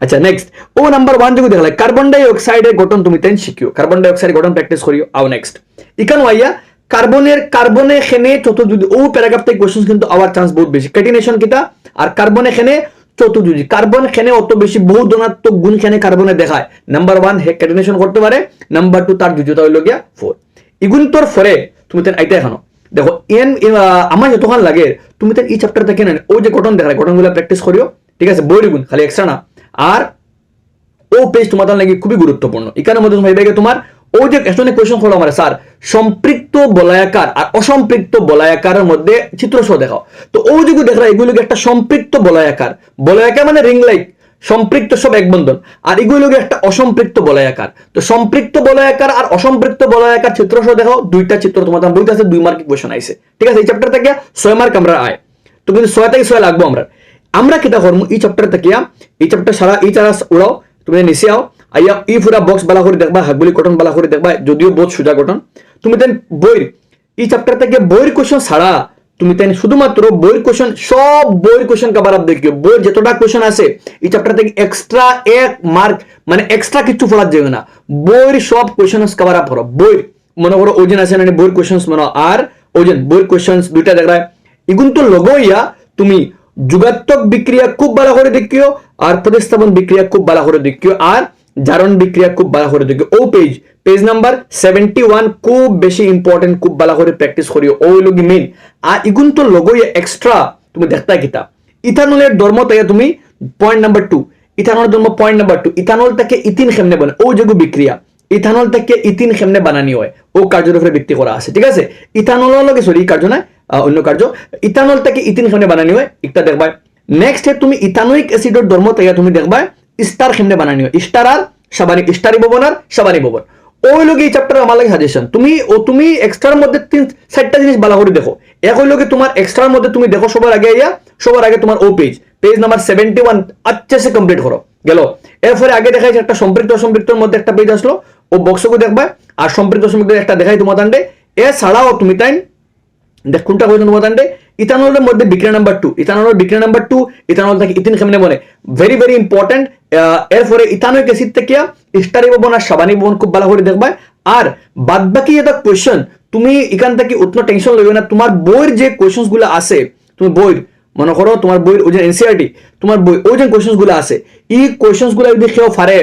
আচ্ছা নেক্সট ও নাম্বার 1 যদি দেখলে কার্বন ডাই অক্সাইডের গঠন তুমি তেন শিখিও, কার্বন ডাই অক্সাইড গঠন প্র্যাকটিস করিও। আও নেক্সট ইকান আইয়া কার্বনে খেনে চতুর্যুজি, ও প্যারাগ্রাফ থেকে কোশ্চেন কিন্তু আওয়ার চান্স বহুত বেশি, ক্যাটিনেশন কিটা আর কার্বনে খেনে চতুর্যুজি, কার্বন খেনে অত বেশি বহু ধনাত্মক গুণ খেনে কার্বনে দেখায়। নাম্বার 1 হে ক্যাটিনেশন করতে পারে, নাম্বার 2 তার যুজতা হইল গিয়া 4। ইগুন তোর ফরে তুমি তেন আইতে এখানো দেখো আমার যতক্ষণ লাগে তুমি তেন এই চ্যাপ্টার থেকে নেন, ও যে গঠন দেখায় গঠনগুলো প্র্যাকটিস করিও, ঠিক আছে, বই গুণ খালি এক্সট্রা না। আর ও পেজ তোমার লাগে খুবই গুরুত্বপূর্ণ, এখানের মধ্যে তুমি ভাইবে তোমার ও যে এখানে কোশ্চেন হলো আমার স্যার সম্পৃক্ত বলয়াকার আর অসম্পৃক্ত বলয়াকারের মধ্যে চিত্র সহ দেখাও, তো ও যদি দেখা এগুলো একটা সম্পৃক্ত বলয়াকার মানে রিং লাইক, সম্পৃক্ত সব এক বন্ধন, আর এগুলো একটা অসম্পৃক্ত বলয়াকার, তো সম্পৃক্ত বলয়াকার আর অসম্পৃক্ত বলয়াকার চিত্র সহ দেখাও, দুইটা চিত্র তোমার বইতে আছে, 2 মার্ক কোশ্চেন আইছে, ঠিক আছে, এই চ্যাপ্টার থেকে 6 মার্ক আমরা আয়, তো কিন্তু 6 থেকে 6 লাগবো আমরা কিতা করবো এই চ্যাপ্টার থেকে, এই চ্যাপ্টার সারা এই চারা উড়াও, তুমি নিচে আও আইয়া ই পুরা বক্স বালা করে দেখবা, হাগুলি গঠন বালা করে দেখবা, যদিও বহুত সোজা গঠন, তুমি তেন বইর এই চ্যাপ্টার থেকে বইয়ের কোশ্চেন ছাড়া তুমি তেন শুধুমাত্র বইয়ের কোশ্চেন, সব বইয়ের কোশ্চেন কভার আপ দেখিও, বইয়ের যতটা কোশ্চেন আছে এই চ্যাপ্টার থেকে এক্সট্রা 1 মার্ক মানে এক্সট্রা কিছু পড়ার যাবে না, বইয়ের সব কোশ্চেন কভার আপ করো। বইয়ের মনে করো ওজন আছে না, বইয়ের কোশ্চেন মনে আর ওজন বইয়ের কোশ্চেন দুইটা দেখায়, এগুন তো লগইয়া তুমি যুগাত্মক বিক্রিয়া খুব ভালো করে দেখিও, আর প্রতিস্থাপন বিক্রিয়া খুব ভালো করে দেখিও, আর জারণ বিক্রিয়া খুব ভালো করে দেখিও। ও পেজ নাম্বার 71 খুব বেশি ইম্পর্টেন্ট, খুব ভালো করে প্র্যাকটিস করিও, ও লগি মেইন। আর ইগুন তো লগইয়া এক্সট্রা তুমি দেখতা কিতা ইথানলের ধর্ম থেকে তুমি পয়েন্ট নাম্বার 2, ইথানলের ধর্ম পয়েন্ট নাম্বার 2, ইথানল থেকে ইথিন কেমনে বনে, ও যোগ বিক্রিয়া ইথানল থেকে ইথিন কেমনে বানানি হয়, ও কার্যের উপরে ভিত্তি করা আছে, ঠিক আছে, ইথানল লগে সরি কার্য না অন্য কার্য, ইথানল থেকে ইথিন কেমনে বানানি হয় একটা দেখবা। নেক্সট তুমি ইথানোইক অ্যাসিডের ধর্ম থেকে তুমি দেখবা স্টার কেমনে বানানি হয়, স্টার আর স্টারি ভবন আর সাবানি ভবন, ওই লোক এই চ্যাপ্টার আমার লাগে সাজেশন, তুমি এক্সট্রার মধ্যে 3-4টা জিনিস ভালো করে দেখো, এক হইল কি তোমার এক্সট্রার মধ্যে তুমি দেখো সবার আগে তোমার ও পেজ নাম্বার 71 আচ্ছা সে কমপ্লিট করো গেল। এরপরে আগে দেখাইছে একটা সম্পৃক্ত অসম্পৃক্তর মধ্যে একটা পেজ আসলো, ও বক্সকে দেখবা, আর সম্পৃক্ত অসম্পৃক্ত একটা দেখাই তোমার দান্ডে, এছাড়াও তুমি তাই দেখ কোনটা কইছো তোমার দান্ডে ইথানলের মধ্যে বিক্রিয়া নাম্বার 2, ইথানলের বিক্রিয়া নাম্বার 2, ইথানল থেকে ইথিন কেমনে বনে, ভেরি ভেরি ইম্পর্টেন্ট। এরপরে ইথানোইক অ্যাসিড থেকে স্টারি ভবন আর সাবানি ভবন খুব ভালো করে দেখবা। আর বাদ বাকি এটা কোশ্চেন তুমি এখান থেকে উত্তর টেনশন লইবে না, তোমার বইয়ের যে কোশ্চেন গুলো আছে, তুমি বইয়ের মনে করো তোমার বইয়ের ওই যে এনসিআরটি তোমার বই ওই যে কোশ্চেন গুলো আছে, এই কোশ্চেন গুলো যদি কেউ পারে,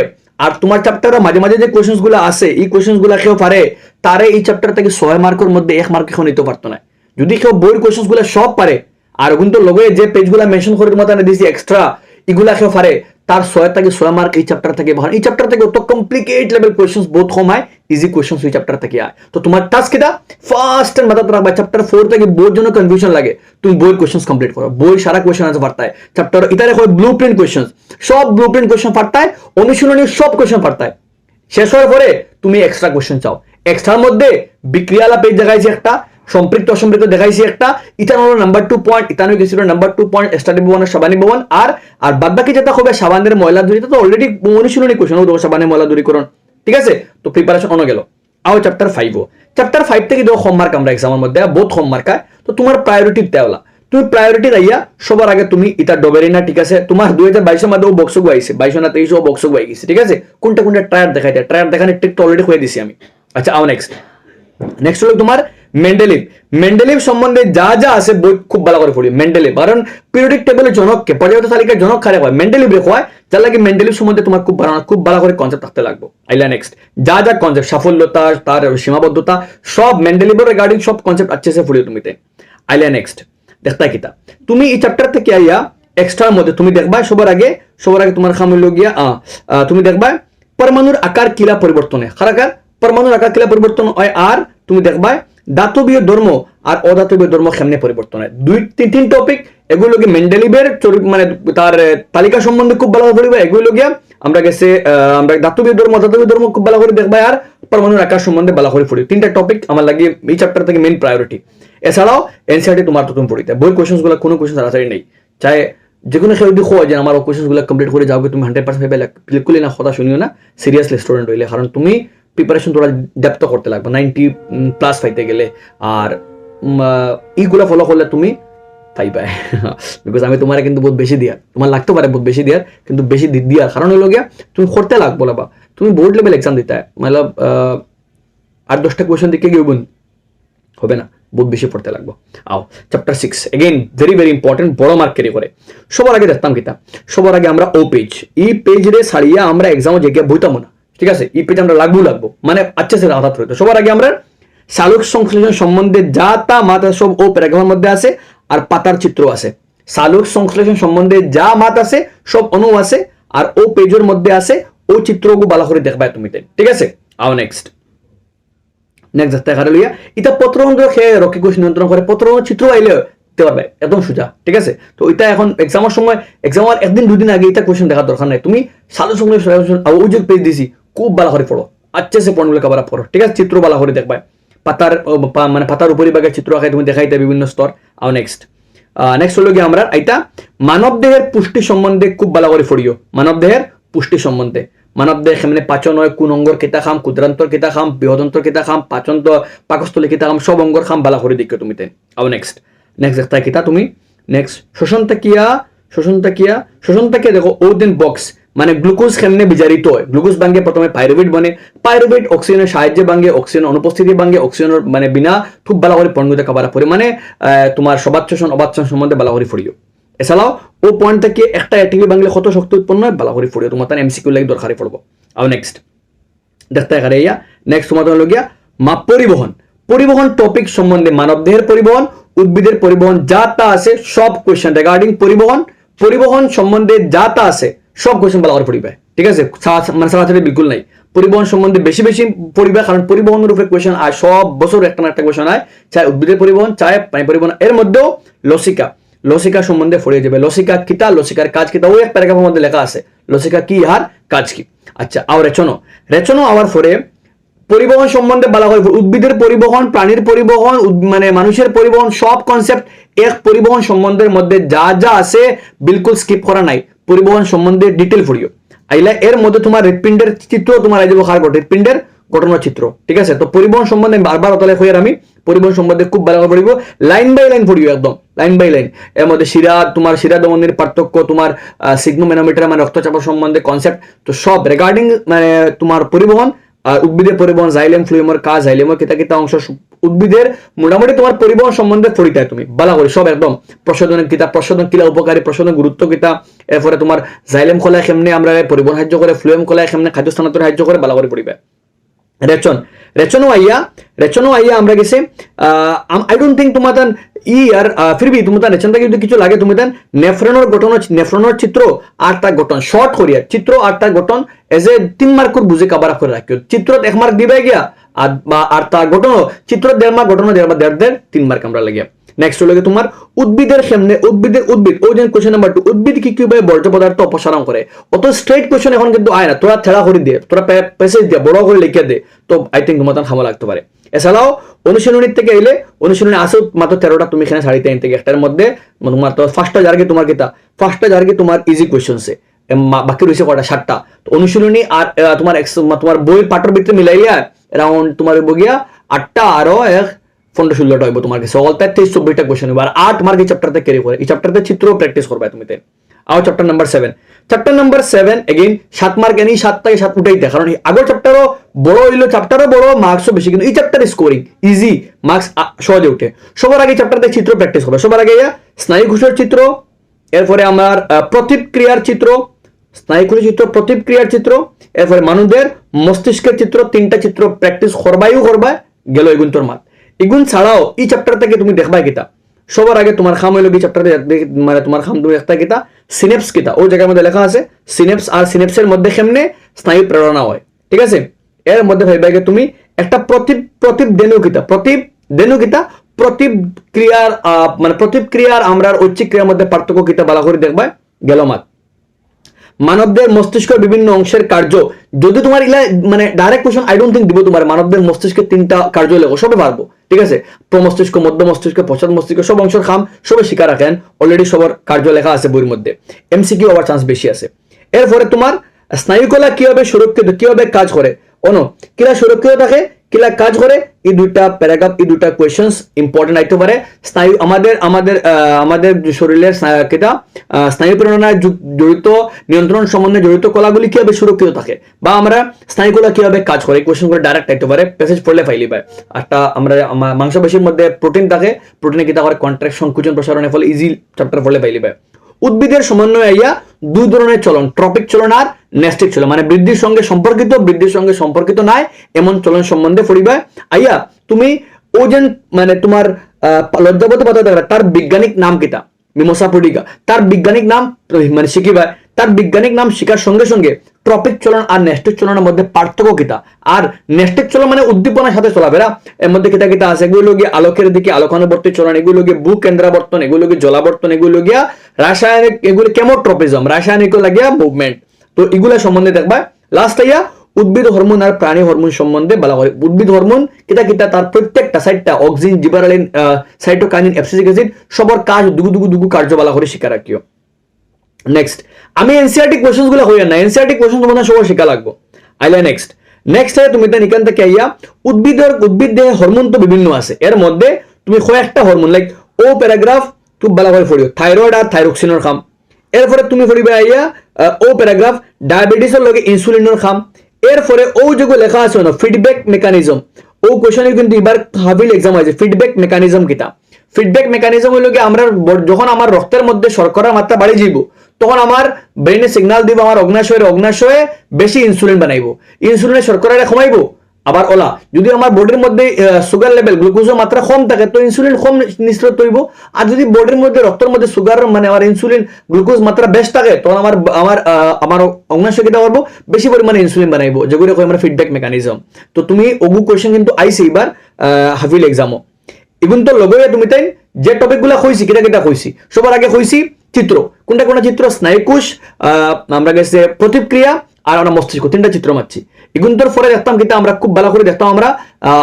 আর তোমার চ্যাপ্টারে মাঝে মাঝে যে কোশ্চেন গুলো আছে এই কোশ্চেন গুলো কেউ পারে, তারে এই চ্যাপ্টার থেকে 6 মার্কের মধ্যে 1 মার্ক এখন নিতে পারতো না, যদি কেউ বইয়ের কোশ্চেন গুলো সব পারে, আর কিন্তু লগে যে পেজ গুলা মেনশন করে তোমার দিয়েছি এক্সট্রা, এগুলা কেউ পারে তার 6 থেকে 6 মার্ক এই চ্যাপ্টার থেকে এই চ্যাপ্টার থেকে অত কমপ্লিকেট লেভেল কোশ্চেন্স বহুত কম হয়, ইজি কোশ্চেন্স এই চ্যাপ্টার থেকে আয়। তো তোমার টাস্ক এটা ফার্স্ট এন্ড মাথা রাখবা, চ্যাপ্টার 4 থেকে বহুত জন্য কনফিউশন লাগে, তুমি বইয়ের কোশ্চেন্স কমপ্লিট করো, বই সারা কোশ্চেন আছে পারতায় চ্যাপ্টার ইতারে হয় ব্লুপ্রিন্ট কোশ্চেন্স, সব ব্লুপ্রিন্ট কোশ্চেন পারতায়, অনুশীলনী সব কোশ্চেন পারতায়, শেষ হওয়ার পরে তুমি এক্সট্রা কোশ্চেন চাও, এক্সট্রার মধ্যে বিক্রিয়ালা পেজ দেখাইছে একটা, সম্পৃক্ত অসম্পৃক্ত দেখাইছি একটা, ইতান হলো নাম্বার 2 পয়েন্ট, ইতানো গেছিল নাম্বার 2 পয়েন্ট স্টাডি ভবন সাবানি ভবন। আর বাদ বাকি যেটা হবে সাবানের ময়লা দূরী, তো অলরেডি অনুশীলনী কোশ্চেন ও সাবানের ময়লা দূরীকরণ, ঠিক আছে। তো প্রিপারেশন অন গেল। আও চ্যাপ্টার 5 চ্যাপ্টার 5 থেকে দেখো হোমওয়ার্ক আমরা এক্সামের মধ্যে বহুত হোমওয়ার্ক হয়। তো তোমার প্রায়োরিটি দেওয়া, তুমি প্রায়োরিটি রাইয়া সবার আগে তুমি এটা ডবেরিনা, ঠিক আছে। তোমার 2022 মধ্যে ও বক্সক আইছে, 22 না 23 ও বক্সক আই গেছে, ঠিক আছে। কোনটা ট্রায়ার দেখাইতে, ট্রায়ার দেখানোর ট্রিক তো অলরেডি হয়ে দিছি আমি। আচ্ছা আও নেক্সট হলো তোমার মেন্ডেলিভ সম্বন্ধে যা যা আছে বই খুব ভালো করে পড়ি। মেন্ডেলিভ কারণ পিরিয়ডিক টেবিলের জনককে পর্যাপ্ত তালিকার জনক খারাপ হয়, মেন্ডেলিভ রেখো হয়, যার লাগে মেন্ডেলিভ সম্বন্ধে তোমার খুব ভালো করে কনসেপ্ট থাকতে লাগবে। আইলা নেক্সট যা যা কনসেপ্ট, সাফল্যতা, তার সীমাবদ্ধতা, সব মেন্ডেলিভের রিগার্ডিং সব কনসেপ্ট अच्छे से পড়িও তুমিতে। আইলা নেক্সট দেখতা কিতা তুমি এই চ্যাপ্টার থেকে আইয়া এক্সট্রার মধ্যে তুমি দেখবা সবার আগে তোমার খাম হইল গিয়া তুমি দেখবা পরমাণুর আকার কিলা পরিবর্তনে, খারাকার পরমাণুর আকার কিলা পরিবর্তন হয়। আর তুমি দেখবা দাতবীয় ধর্ম আর অদাতবীয় ধর্ম কেমনে পরিবর্তন হয়। তিন টপিক, এগুলো কি মেন্ডেলিভের মানে তার তালিকা সম্বন্ধে খুব ভালো করে পড়িবা। এগুলো গিয়া আমরা গেছে আমরা দাতবীয় ধর্ম অদাতবীয় ধর্ম খুব ভালো করে দেখবা, আর পরমাণুর আকার সম্বন্ধে ভালো করে পড়ি। তিনটা টপিক আমার লাগে এই চ্যাপ্টার থেকে মেইন প্রায়োরিটি। এছাড়াও এনসিআরটি তোমার তো তুমি পড়িতে বই কোশ্চেন্স গুলো কোনো কোশ্চেন তাড়াতাড়ি নেই, চাই যে কোনো কেউ যদি হয় যে আমার কোশ্চেন্স গুলো কমপ্লিট করে যাও, তুমি 100% পাইবে, বিলকুলই না কথা শুনিও না সিরিয়াসলি স্টুডেন্ট হইলে, কারণ তুমি প্রিপারেশন তোরা ডেপথ করতে লাগবে 90+ পাইতে গেলে। আর এইগুলা ফলো করলে তুমি পাইবা, বিকজ আমি তোমার কিন্তু বহুত বেশি দিয়া, তোমার লাগতে পারে বহুত বেশি দিয়ার, কিন্তু বেশি দিয়ার কারণ হইল গিয়া তুমি করতে লাগবো বা তুমি বোর্ড লেভেল এক্সাম দিতে মতলব 8-10টা কোয়েশ্চেন দিকে গিয়ে হবে না, বহুত বেশি পড়তে লাগবো। আও chapter 6 again very very important, বড় মার্ক ক্যারি করে। সবার আগে দেখতাম কিতা, সবার আগে আমরা ও পেজ, এই পেজ রে ছাড়িয়া আমরা এক্সামে যে গিয়ে বইতাম না, ঠিক আছে। এই পেজ আমরা লাগবো মানে আচ্ছা সে আঘাত রইতো। সবার আগে আমরা সালোক সংশ্লেষণ সম্বন্ধে যা তা মাত সব ও প্যারাগ্রাফের মধ্যে আছে, আর পাতার চিত্র আছে। সালোক সংশ্লেষণ সম্বন্ধে যা মাত আছে সব অনু আছে, আর ও পেজের মধ্যে আছে, ও চিত্রগুলো ভালো করে দেখবা তুমি, ঠিক আছে। আও নেক্সট দেখতে পারে লইয়া এটা পত্রবন্ধ খেয়ে রকি কোষ নিয়ন্ত্রণ করে, পত্রবন্ধ চিত্র আইলে দিতে পারবে একদম সোজা, ঠিক আছে। তো এটা এখন এক্সামের সময়, এক্সামের একদিন দুদিন আগে এটা কোশ্চেন দেখার দরকার নাই, তুমি সালোক সংশ্লেষণ ওই যে পেজ দিছি খুব ভালো করে পড়ো, আচ্ছা সে পয়েন্টগুলো কভার আপ করো, ঠিক আছে। চিত্র ভালো করে দেখবা, পাতার মানে পাতার উপরিভাগের চিত্র আঁকায় তুমি দেখাইতে বিভিন্ন স্তর। আও নেক্সট হলো গিয়ে আমরা এটা মানব দেহের পুষ্টি সম্বন্ধে খুব ভালো করে পড়িও। মানব দেহের পুষ্টি সম্বন্ধে, মানব দেহ কেমনে পাচন হয়, কোন অঙ্গর কেতা খাম, ক্ষুদ্রান্তর কেতা খাম, বৃহদন্তর কেতা খাম, পাকস্থলী কেতা খাম, সব অঙ্গর খাম ভালো করে দেখো তুমি। আও নেক্সট দেখতা কিতা তুমি নেক্সট শোষণ তাকিয়া দেখো ও দিন বক্স মানে গ্লুকোজ কেমনে বিজারিত হয়। গ্লুকোজ ভাঙ্গে প্রথমে পাইরুভেট বনে, পাইরুভেট অক্সিজেনের সাহায্যে ভাঙ্গে, অক্সিজেন অনুপস্থিতি ভাঙ্গে, অক্সিজেনের মানে বিনা খুব ভালো করে পণ্যতে কাবার পড়ে, মানে তোমার সবাদ শোষণ অবাদ শোষণ সম্বন্ধে ভালো করে পড়িও। এছাড়াও ও পয়েন্ট থেকে একটা এটিভি ভাঙলে কত শক্তি উৎপন্ন হয় ভালো করে পড়িও, তোমার এমসিকিউ লাগে দরকারি পড়বো। আর নেক্সট দেখতে এখানে নেক্সট তোমার হলো গিয়া পরিবহন টপিক সম্বন্ধে মানব দেহের পরিবহন, উদ্ভিদের পরিবহন যা তা আছে সব কোয়েশ্চেন রিগার্ডিং পরিবহন সম্বন্ধে যা তা আছে সব কোয়েশ্চেন ভালো করে পড়িবে, ঠিক আছে। মানে সারাসারি বিলকুল নাই, পরিবহন সম্বন্ধে বেশি পড়িবে, কারণ পরিবহনের উপরে কোয়েশ্চেন আর সব বছর একটা না একটা কোয়েশ্চেন হয়, চাই উদ্ভিদের পরিবহন চাই পানি পরিবহন। এর মধ্যেও লসিকা সম্বন্ধে পড়িয়ে যাবে, লসিকা কিতা, লসিকার কাজ কিতা, ওই এক প্যারাগ্রাফের মধ্যে লেখা আছে লসিকা কি আর কাজ কি। আচ্ছা আও রেচনো আওয়ার পরে পরিবহন সম্বন্ধে বলা হয়, উদ্ভিদের পরিবহন, প্রাণীর পরিবহন, মানে মানুষের পরিবহন, সব কনসেপ্ট এক পরিবহন সম্বন্ধের মধ্যে যা যা আছে বিলকুল স্কিপ করা নাই, পরিবহন সম্বন্ধে ডিটেল পড়িও। আইলা এর মধ্যে তোমার হৃৎপিণ্ডের চিত্র তোমার আই যাবো, হৃৎপিণ্ডের ঘটনার চিত্র, ঠিক আছে। তো পরিবহন সম্বন্ধে বারবার অতলে হয়ে আমি পরিবহন সম্বন্ধে খুব ভালো করে পড়িব, লাইন বাই লাইন পড়িও, একদম লাইন বাই লাইন। এর মধ্যে শিরা দমনের পার্থক্য, তোমার সিগমোম্যানোমিটার মানে রক্তচাপের সম্বন্ধে কনসেপ্ট, তো সব রিগার্ডিং মানে তোমার পরিবহন আর উদ্ভিদের পরিবহন, জাইলেম ফ্লুয়েমের কাজ, জাইলেমের কিতা অংশ উদ্ভিদের মোটামুটি তোমার পরিবহন সম্বন্ধে পড়িতে তুমি ভালো করে সব একদম। প্রশোধনের কিলা উপকারী, প্রশোধন গুরুত্ব কিতা, এরপরে তোমার জাইলেম খোলায় কেমনে আমরা পরিবহন সাহায্য করে, ফ্লুয়েম খোলায় কেমনে খাদ্য স্থানান্তর সাহায্য করে ভালো করে পড়িবে। রেচনো আইয়া আমরা গেছে আই ডোন্ট থিঙ্ক তোমার আর ফির ভি তুমি রেচন থেকে যদি কিছু লাগে তুমি নেফ্রনের চিত্র আর তার গঠন শর্ট করিয়া চিত্র আর তার গঠন এজ এ 3 মার্ক বুঝে কাবার করে রাখিও। চিত্র 1 মার্ক দিবে গিয়া আর তার গঠন চিত্র 1.5 মার্ক, গঠন 1.5 3 মার্ক আমরা লাগিয়া। নেক্সট হলো তোমার উদ্ভিদের সামনে উদ্ভিদ ওই যে কোশ্চেন নাম্বার 2 উদ্ভিদ কি কিভাবে বর্জ্য পদার্থ অপসারণ করে। অত স্ট্রেট কোশ্চেন এখন কিন্তু আয় না, তোরা ঠেলা করে দিয়ে তোরা প্যাসেজ দিয়ে বড় করে লিখে দে, তো আই থিঙ্ক তোমার খামা লাগতে পারে। এছাড়াও অনুশীলনীর থেকে এলে অনুশীলনী আসে মাত্র 13টা, তুমি এখানে 3.5 থেকে একটার মধ্যে তোমার তো ফার্স্টটা জার্গে তোমার কিতা ফার্স্টটা জার্গে তোমার ইজি কোয়েশ্চনসে, বাকি রয়েছে কটা 7টা। তো অনুশীলনী আর তোমার বই পাঠর ভিতরে মিলাইয়া অ্যারাউন্ড তোমার বগিয়া 8টা আরো 15-16টা হইব তোমার কাছে, অল তাই 23-24টা কোয়েশ্চন হইব। আর 8 মার্ক এই চ্যাপ্টারতে ক্যারি করে, এই চ্যাপ্টারতে চিত্র প্র্যাকটিস করবে তুমি। আও chapter number 7 again 7 mark any 7 থেকে 7 উঠাইতে, কারণ আগের চ্যাপ্টারও বড় হইলো, চ্যাপ্টারও বড়, মার্কসও বেশি, কিন্তু এই চ্যাপ্টারে স্কোরিং ইজি, মার্কস সহজে উঠে। সবার আগে চ্যাপ্টারতে চিত্র প্র্যাকটিস করবে। সবার আগে স্নায়ু কোষের চিত্র, এরপরে আমার প্রতিক্রিয়ার চিত্র, স্নায়ু কোষের চিত্র, প্রতিক্রিয়ার চিত্র, এরপরে মানুষদের মস্তিষ্কের চিত্র, 3টা চিত্র প্র্যাকটিস করবাইও করবা গেল এগুন তোর মাত। এগুন ছাড়াও এই চ্যাপ্টার থেকে তুমি দেখবা কিতা সবার আগে তোমার খাম হইলো কি চ্যাপ্টারে মানে তোমার খাম তুমি একটা কিতা সিনেপস কিতা, ওই জায়গার মধ্যে লেখা আছে সিনেপস, আর সিনেপসের মধ্যে কেমনে স্নায়ু প্রেরণা হয়, ঠিক আছে। এর মধ্যে ভাইবা তুমি একটা প্রতিবেনু কিতা প্রতিক্রিয়ার মানে প্রতিক্রিয়ার আমরা ঐচ্ছিক ক্রিয়ার মধ্যে পার্থক্য কিতা ভালো করে দেখবা গেল মাত। মানবদের মস্তিষ্কের বিভিন্ন অংশের কার্য, যদি তোমার ইলা মানে direct question I don't think দিব তোমার মানবদের মস্তিষ্কের 3টা কার্য লেখো, সবে পারবো, ঠিক আছে। প্রমস্তিষ্ক, মধ্য মস্তিষ্ক, পশ্চাৎ মস্তিষ্ক, সব অংশের খাম সবে শিখা রাখেন, অলরেডি সবার কার্য লেখা আছে বইয়ের মধ্যে, এমসিকিউ হওয়ার চান্স বেশি আছে। এরপরে তোমার স্নায়ুকলা কিভাবে সুরক্ষিত, কিভাবে কাজ করে, কিলা সুরক্ষিত থাকে, কিলা কাজ করে, এই দুইটা প্যারাগ্রাফ, এই দুইটা কোয়েশ্চেন্স ইম্পর্টেন্ট আইতে পারে। স্নায়ু আমাদের শরীরের স্নায়ু প্রেরণায় জড়িত নিয়ন্ত্রণ সম্বন্ধে জড়িত কলাগুলি কিভাবে সুরক্ষিত থাকে, বা আমরা স্নায়ুকলা কিভাবে কাজ করে, এই কোয়েশ্চেন করে ডাইরেক্ট আইতে পারে, প্যাসেজ পড়লে ফাইলি পায়। একটা আমরা মাংসপেশির মধ্যে প্রোটিন থাকে, প্রোটিনে কিতা করে কন্ট্রাকশন, সংকুচন, প্রসারণের ফলে ইজি চ্যাপ্টার পড়লে ফাইলি পায়। উদ্ভিদের সমন্বয়ে আইয়া দুই ধরনের চলন, ট্রপিক চলন আর নেস্টিক চলন, মানে বৃদ্ধির সঙ্গে সম্পর্কিত নাই এমন চলন সম্বন্ধে পড়িবা। আইয়া তুমি ওজন মানে তোমার লজ্জাবতী পাতা দেখবা তার বৈজ্ঞানিক নাম কিতা, মিমোসা পুডিকা, তার বৈজ্ঞানিক নাম মানে শিখিবা। তার বৈজ্ঞানিক নাম শিখার সঙ্গে সঙ্গে ট্রপিক চলন আর নেস্টিক চলনের মধ্যে পার্থক্য কিতা, আর নেস্টিক চলন মানে উদ্দীপনার সাথে চলাফেরা, এর মধ্যে কিতা কিতা আছে, এগুলো গিয়ে আলোকের দিকে আলোকানুবর্তী চলন, এগুলো গিয়ে ভূ কেন্দ্রাবর্তন, এগুলো গিয়ে জলাবর্তন, এগুলো গিয়া রাসায়নিক, এগুলো কেমোট্রপিজম, রাসায়নিক লাগিয়া মুভমেন্ট, তো এগুলা সম্বন্ধে দেখবা। লাস্ট আইয়া উদ্ভিদ হরমোন আর প্রাণী হরমোন সম্বন্ধে বলা হয়। উদ্ভিদ হরমোন কিতা কিতা, তার প্রত্যেকটা 4টা অক্সিন, জিবারেলিন, সাইটোকাইনিন, অ্যাবসিসিক অ্যাসিড, সবার কাজ দুগু কার্য বলা করে শিখা রাখিও। নেক্সট আমি এনসিআরটি কোয়েশ্চেন গুলো হইয়া না, এনসিআরটি কোয়েশ্চেন তোমাদের সবার শিখা লাগবো। আইলা নেক্সট তুমি তাই নিকান থেকে আইয়া উদ্ভিদ দেহে হরমোন তো বিভিন্ন আছে, এর মধ্যে তুমি কয়েকটা হরমোন লাইক ও প্যারাগ্রাফ খুব ভালো করে পড়িও, থাইরয়েড আর থাইরক্সিনের খাম। এরপরে তুমি পড়িবা আইয়া ও প্যারাগ্রাফ ডায়াবেটিসের লগে ইনসুলিনের খাম। এরপরে ও যেগুলো লেখা আছে না ফিডব্যাক মেকানিজম, ও কোয়েশ্চনে কিন্তু এবার হাবিল এক্সাম আছে, ফিডব্যাক মেকানিজম কিতা। ফিডব্যাক মেকানিজম হইল কি আমরা যখন আমার রক্তের মধ্যে শর্করার মাত্রা বাড়ি যাইব তখন আমার ব্রেনে সিগন্যাল দিব আমার অগ্নাশয়ে বেশি ইনসুলিন বানাইব, ইনসুলিনের শর্করাটা কমাইব। আবার ওলা যদি আমার বডির মধ্যে সুগার লেভেল গ্লুকোজের মাত্রা কম থাকে তো ইনসুলিন কম নিঃসৃত হইব, আর যদি বডির মধ্যে রক্তের মধ্যে সুগার মানে আমার ইনসুলিন গ্লুকোজ মাত্রা বেশ থাকে তখন আমার অগ্নাশয় কিটা করবো বেশি পরিমাণে ইনসুলিন বানাইব, যেগুলো আমরা ফিডব্যাক মেকানিজম। তো তুমি ওগু কোয়েশ্চেন কিন্তু আইসি এবার হাফিল এক্সামও। এখন তো লগইয়া তুমি তাই যে টপিক গুলা কইছি কিটা কইছি, সবার আগে কইছি চিত্র, কোনটা চিত্র, স্নায়ুকোষ, আমরা গেছে প্রতিক্রিয়া আর আমরা মস্তিষ্ক, 3টা চিত্র মারছি। এখন তোর পরে দেখতাম কিতা আমরা খুব ভালো করে দেখতাম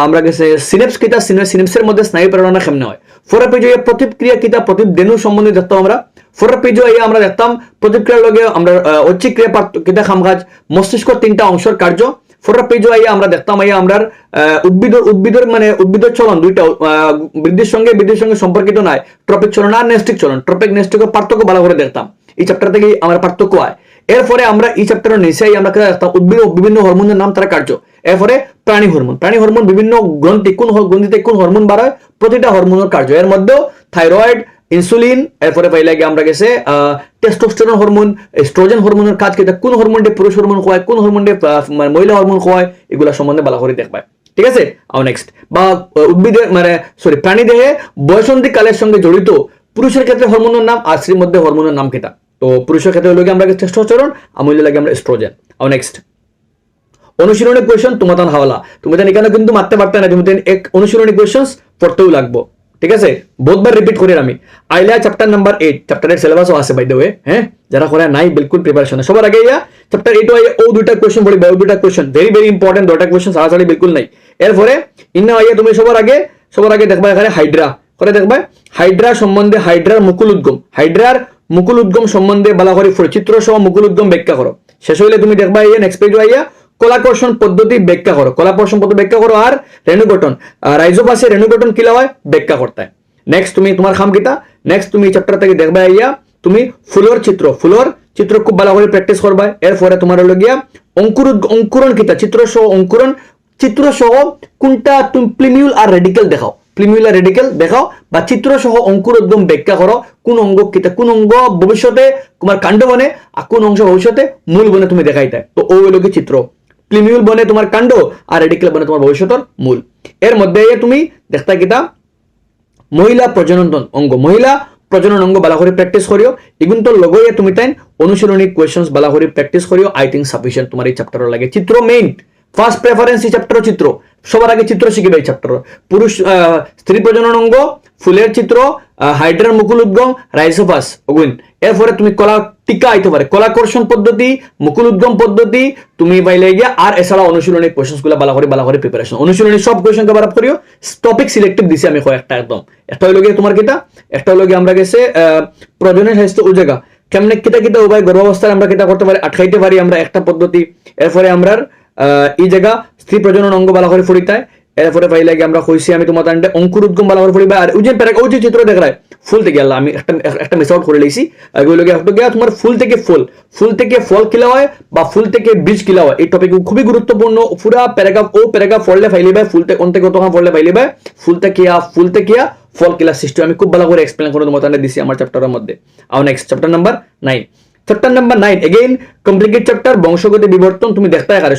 আমরা গেছে সিনেপস কিতা, সিনেপসের মধ্যে স্নায়ু প্রেরণা কেমনে হয়। ফোর পেজে প্রতিক্রিয়া কিতা, প্রতিবেনু সম্বন্ধে দেখতাম আমরা। ফোর পেজে আমরা দেখতাম প্রতিক্রিয়ার লগে আমরা ঐচ্ছিক ক্রিয়া কিতা কাজ, মস্তিষ্ক 3টা অংশের কার্য। ফোর পেজে আমরা দেখতাম আমরা উদ্ভিদের মানে উদ্ভিদের চলন দুইটা বৃদ্ধির সঙ্গে সম্পর্কিত নয়, ট্রপিক চলন আর নেস্টিক চলন, ট্রপিক নেস্টিকের পার্থক্য ভালো করে দেখতাম। এই চ্যাপ্টার থেকে আমরা পার্থক্য হয়। এরপরে আমরা এই চ্যাপ্টারের নিচে আমরা দেখতাম উদ্ভিদ বিভিন্ন হরমোনের নাম, তারা কার্য। এরপরে প্রাণী হরমোন বিভিন্ন গ্রন্থি, কোন গ্রন্থিতে কোন হরমোন বাড়ায়, প্রতিটা হরমোনের কার্য। এর মধ্যেও থাইরয়েড, ইনসুলিন, এরপরে পাইলে আমরা গেছে টেস্টোস্টেরন হরমোন, এস্ট্রোজেন হরমোনের কাজ কি, কোন হরমোনটি পুরুষ হরমোন হয়, কোন হরমোনটি মহিলা হরমোন হয়, এগুলা সম্বন্ধে ভালো করে দেখবা, ঠিক আছে। আর নেক্সট বা উদ্ভিদের মানে প্রাণী দেহে বয়সন্ধিক কালের সঙ্গে জড়িত পুরুষের ক্ষেত্রে হরমোনের নাম আর স্ত্রীর মধ্যে হরমোনের নাম কিটা। তো পুরুষের ক্ষেত্রে হলো আমরা টেস্টোস্টেরন, আর মহিলা লাগে আমরা এস্ট্রোজেন। আর নেক্সট অনুশীলনী কোয়েশ্চন তোমার হাওলা, তুমি এখানে কিন্তু মারতে পারতে না, তুমি এক অনুশীলনী কোয়েশ্চন পড়তেও লাগবো, ঠিক আছে বহুতবার রিপিট করি আমি আইলা চ্যাপ্টার নাম্বার 8 চ্যাপ্টারের সিলেবাসও আছে বাই দ্য ওয়ে হ্যাঁ যারা করে নাই বিলকুল প্রিপারেশন সবার আগে ইয়া চ্যাপ্টার 8 আইয়া ও দুইটা কোশ্চেন পড়িবা ও দুইটা কোশ্চেন ভেরি ভেরি ইম্পর্টেন্ট দুইটা কোশ্চেন সারাসারি বিলকুল নাই এরপরে ইন্না আইয়া তুমি সবার আগে দেখবা এখানে হাইড্রা করে দেখবা হাইড্রা সম্বন্ধে হাইড্রার মুকুল উদ্গম সম্বন্ধে বলা করে চিত্র সহ মুকুল উদ্গম ব্যাখ্যা করো শেষ হইলে তুমি দেখবা ইয়া নেক্সট পেজ আইয়া কলাকর্ষণ পদ্ধতি ব্যাখ্যা করো কলাকর্ষণ পদ্ধতি ব্যাখ্যা করো আর রেণুগঠন রাইজোপাসে রেণুগঠন কিলা হয় ব্যাখ্যা করতে হয় নেক্সট তুমি তোমার খাম কিতা নেক্সট তুমি চ্যাপ্টার থেকে দেখবা আইয়া তুমি ফুলর চিত্র খুব ভালো করে প্র্যাকটিস করবা এরপরে তোমার হলো গিয়া অঙ্কুরণ কিতা চিত্র সহ কোনটা তুমি প্লিমিউল আর রেডিকেল দেখাও বা চিত্র সহ অঙ্কুর উদ্গম ব্যাখ্যা করো কোন অঙ্গ কিতা কোন অঙ্গ ভবিষ্যতে তোমার কাণ্ড বনে আর কোন অংশ ভবিষ্যতে মূল বনে তুমি দেখাইতে তো ও হলো কি চিত্র প্লিমিউল বনে তোমার কাণ্ড আর রেডিকেল বনে তোমার ভবিষ্যতের মূল এর মধ্যে তুমি দেখতা কিতা মহিলা প্রজনন অঙ্গ বালা করে প্র্যাকটিস করিও এগুন তো লগইয়া তুমি তাই অনুশীলনী কোয়েশ্চনস বালা করে প্র্যাকটিস করিও আই থিঙ্ক সাফিসিয়েন্ট তোমার এই চ্যাপ্টার লাগে চিত্র মেইন ফার্স্ট প্রেফারেন্স এই চ্যাপ্টার চিত্র সবার আগে চিত্র শিখিবে এই চ্যাপ্টার পুরুষ স্ত্রী প্রজনন অঙ্গ ফুলের চিত্র হাইড্রার মুকুল উদ্গম রাইজোপাস অগুন এরপরে তুমি কলা টিকা আইতে পারে কলাকর্ষণ পদ্ধতি মুকুল উদ্গম পদ্ধতি তুমি পাইলে গিয়া আর এছাড়া অনুশীলনী কোয়েশ্চনস গুলা বালা করে প্রিপারেশন অনুশীলনী সব কোয়েশ্চন কভার আপ করিও টপিক সিলেক্টিভ দিছি আমি কয়েকটা একদম একটা হইলো গিয়ে তোমার কিতা একটা হইলো গিয়ে আমরা গেছে প্রজনন স্বাস্থ্য ও জায়গা কেমনে কিতা উভয় গর্ভাবস্থায় আমরা কিতা করতে পারি আটকাইতে পারি আমরা একটা পদ্ধতি এরপরে আমরা এই জায়গা স্ত্রী প্রজনন অঙ্গ বালা করে ফুরিতায় এরপরে পাইলে গিয়ে আমরা কইছি আমি তোমার তান্ডে অঙ্কুর উদ্গম বালা করে ফুরিবা আর ওই যে চিত্র দেখায় ফুল থেকে আল্লাহ আমি একটা মিস আউট করে লইছি এগুলো গিয়ে তোমার ফুল থেকে ফল কিলা হয় বা ফুল থেকে বীজ কিলা হয় এই টপিক খুবই গুরুত্বপূর্ণ পুরা প্যারাগ্রাফ পড়লে ফাইলিবা ফুল থেকে অন্তে কতক্ষণ পড়লে ফাইলিবা ফুল থেকে ফল কিলা সৃষ্টি আমি খুব ভালো করে এক্সপ্লেন করে তোমার তান্ডে দিছি আমার চ্যাপ্টারের মধ্যে আর next chapter number 9 again complicate chapter বংশগতি বিবর্তন তুমি দেখতে পারে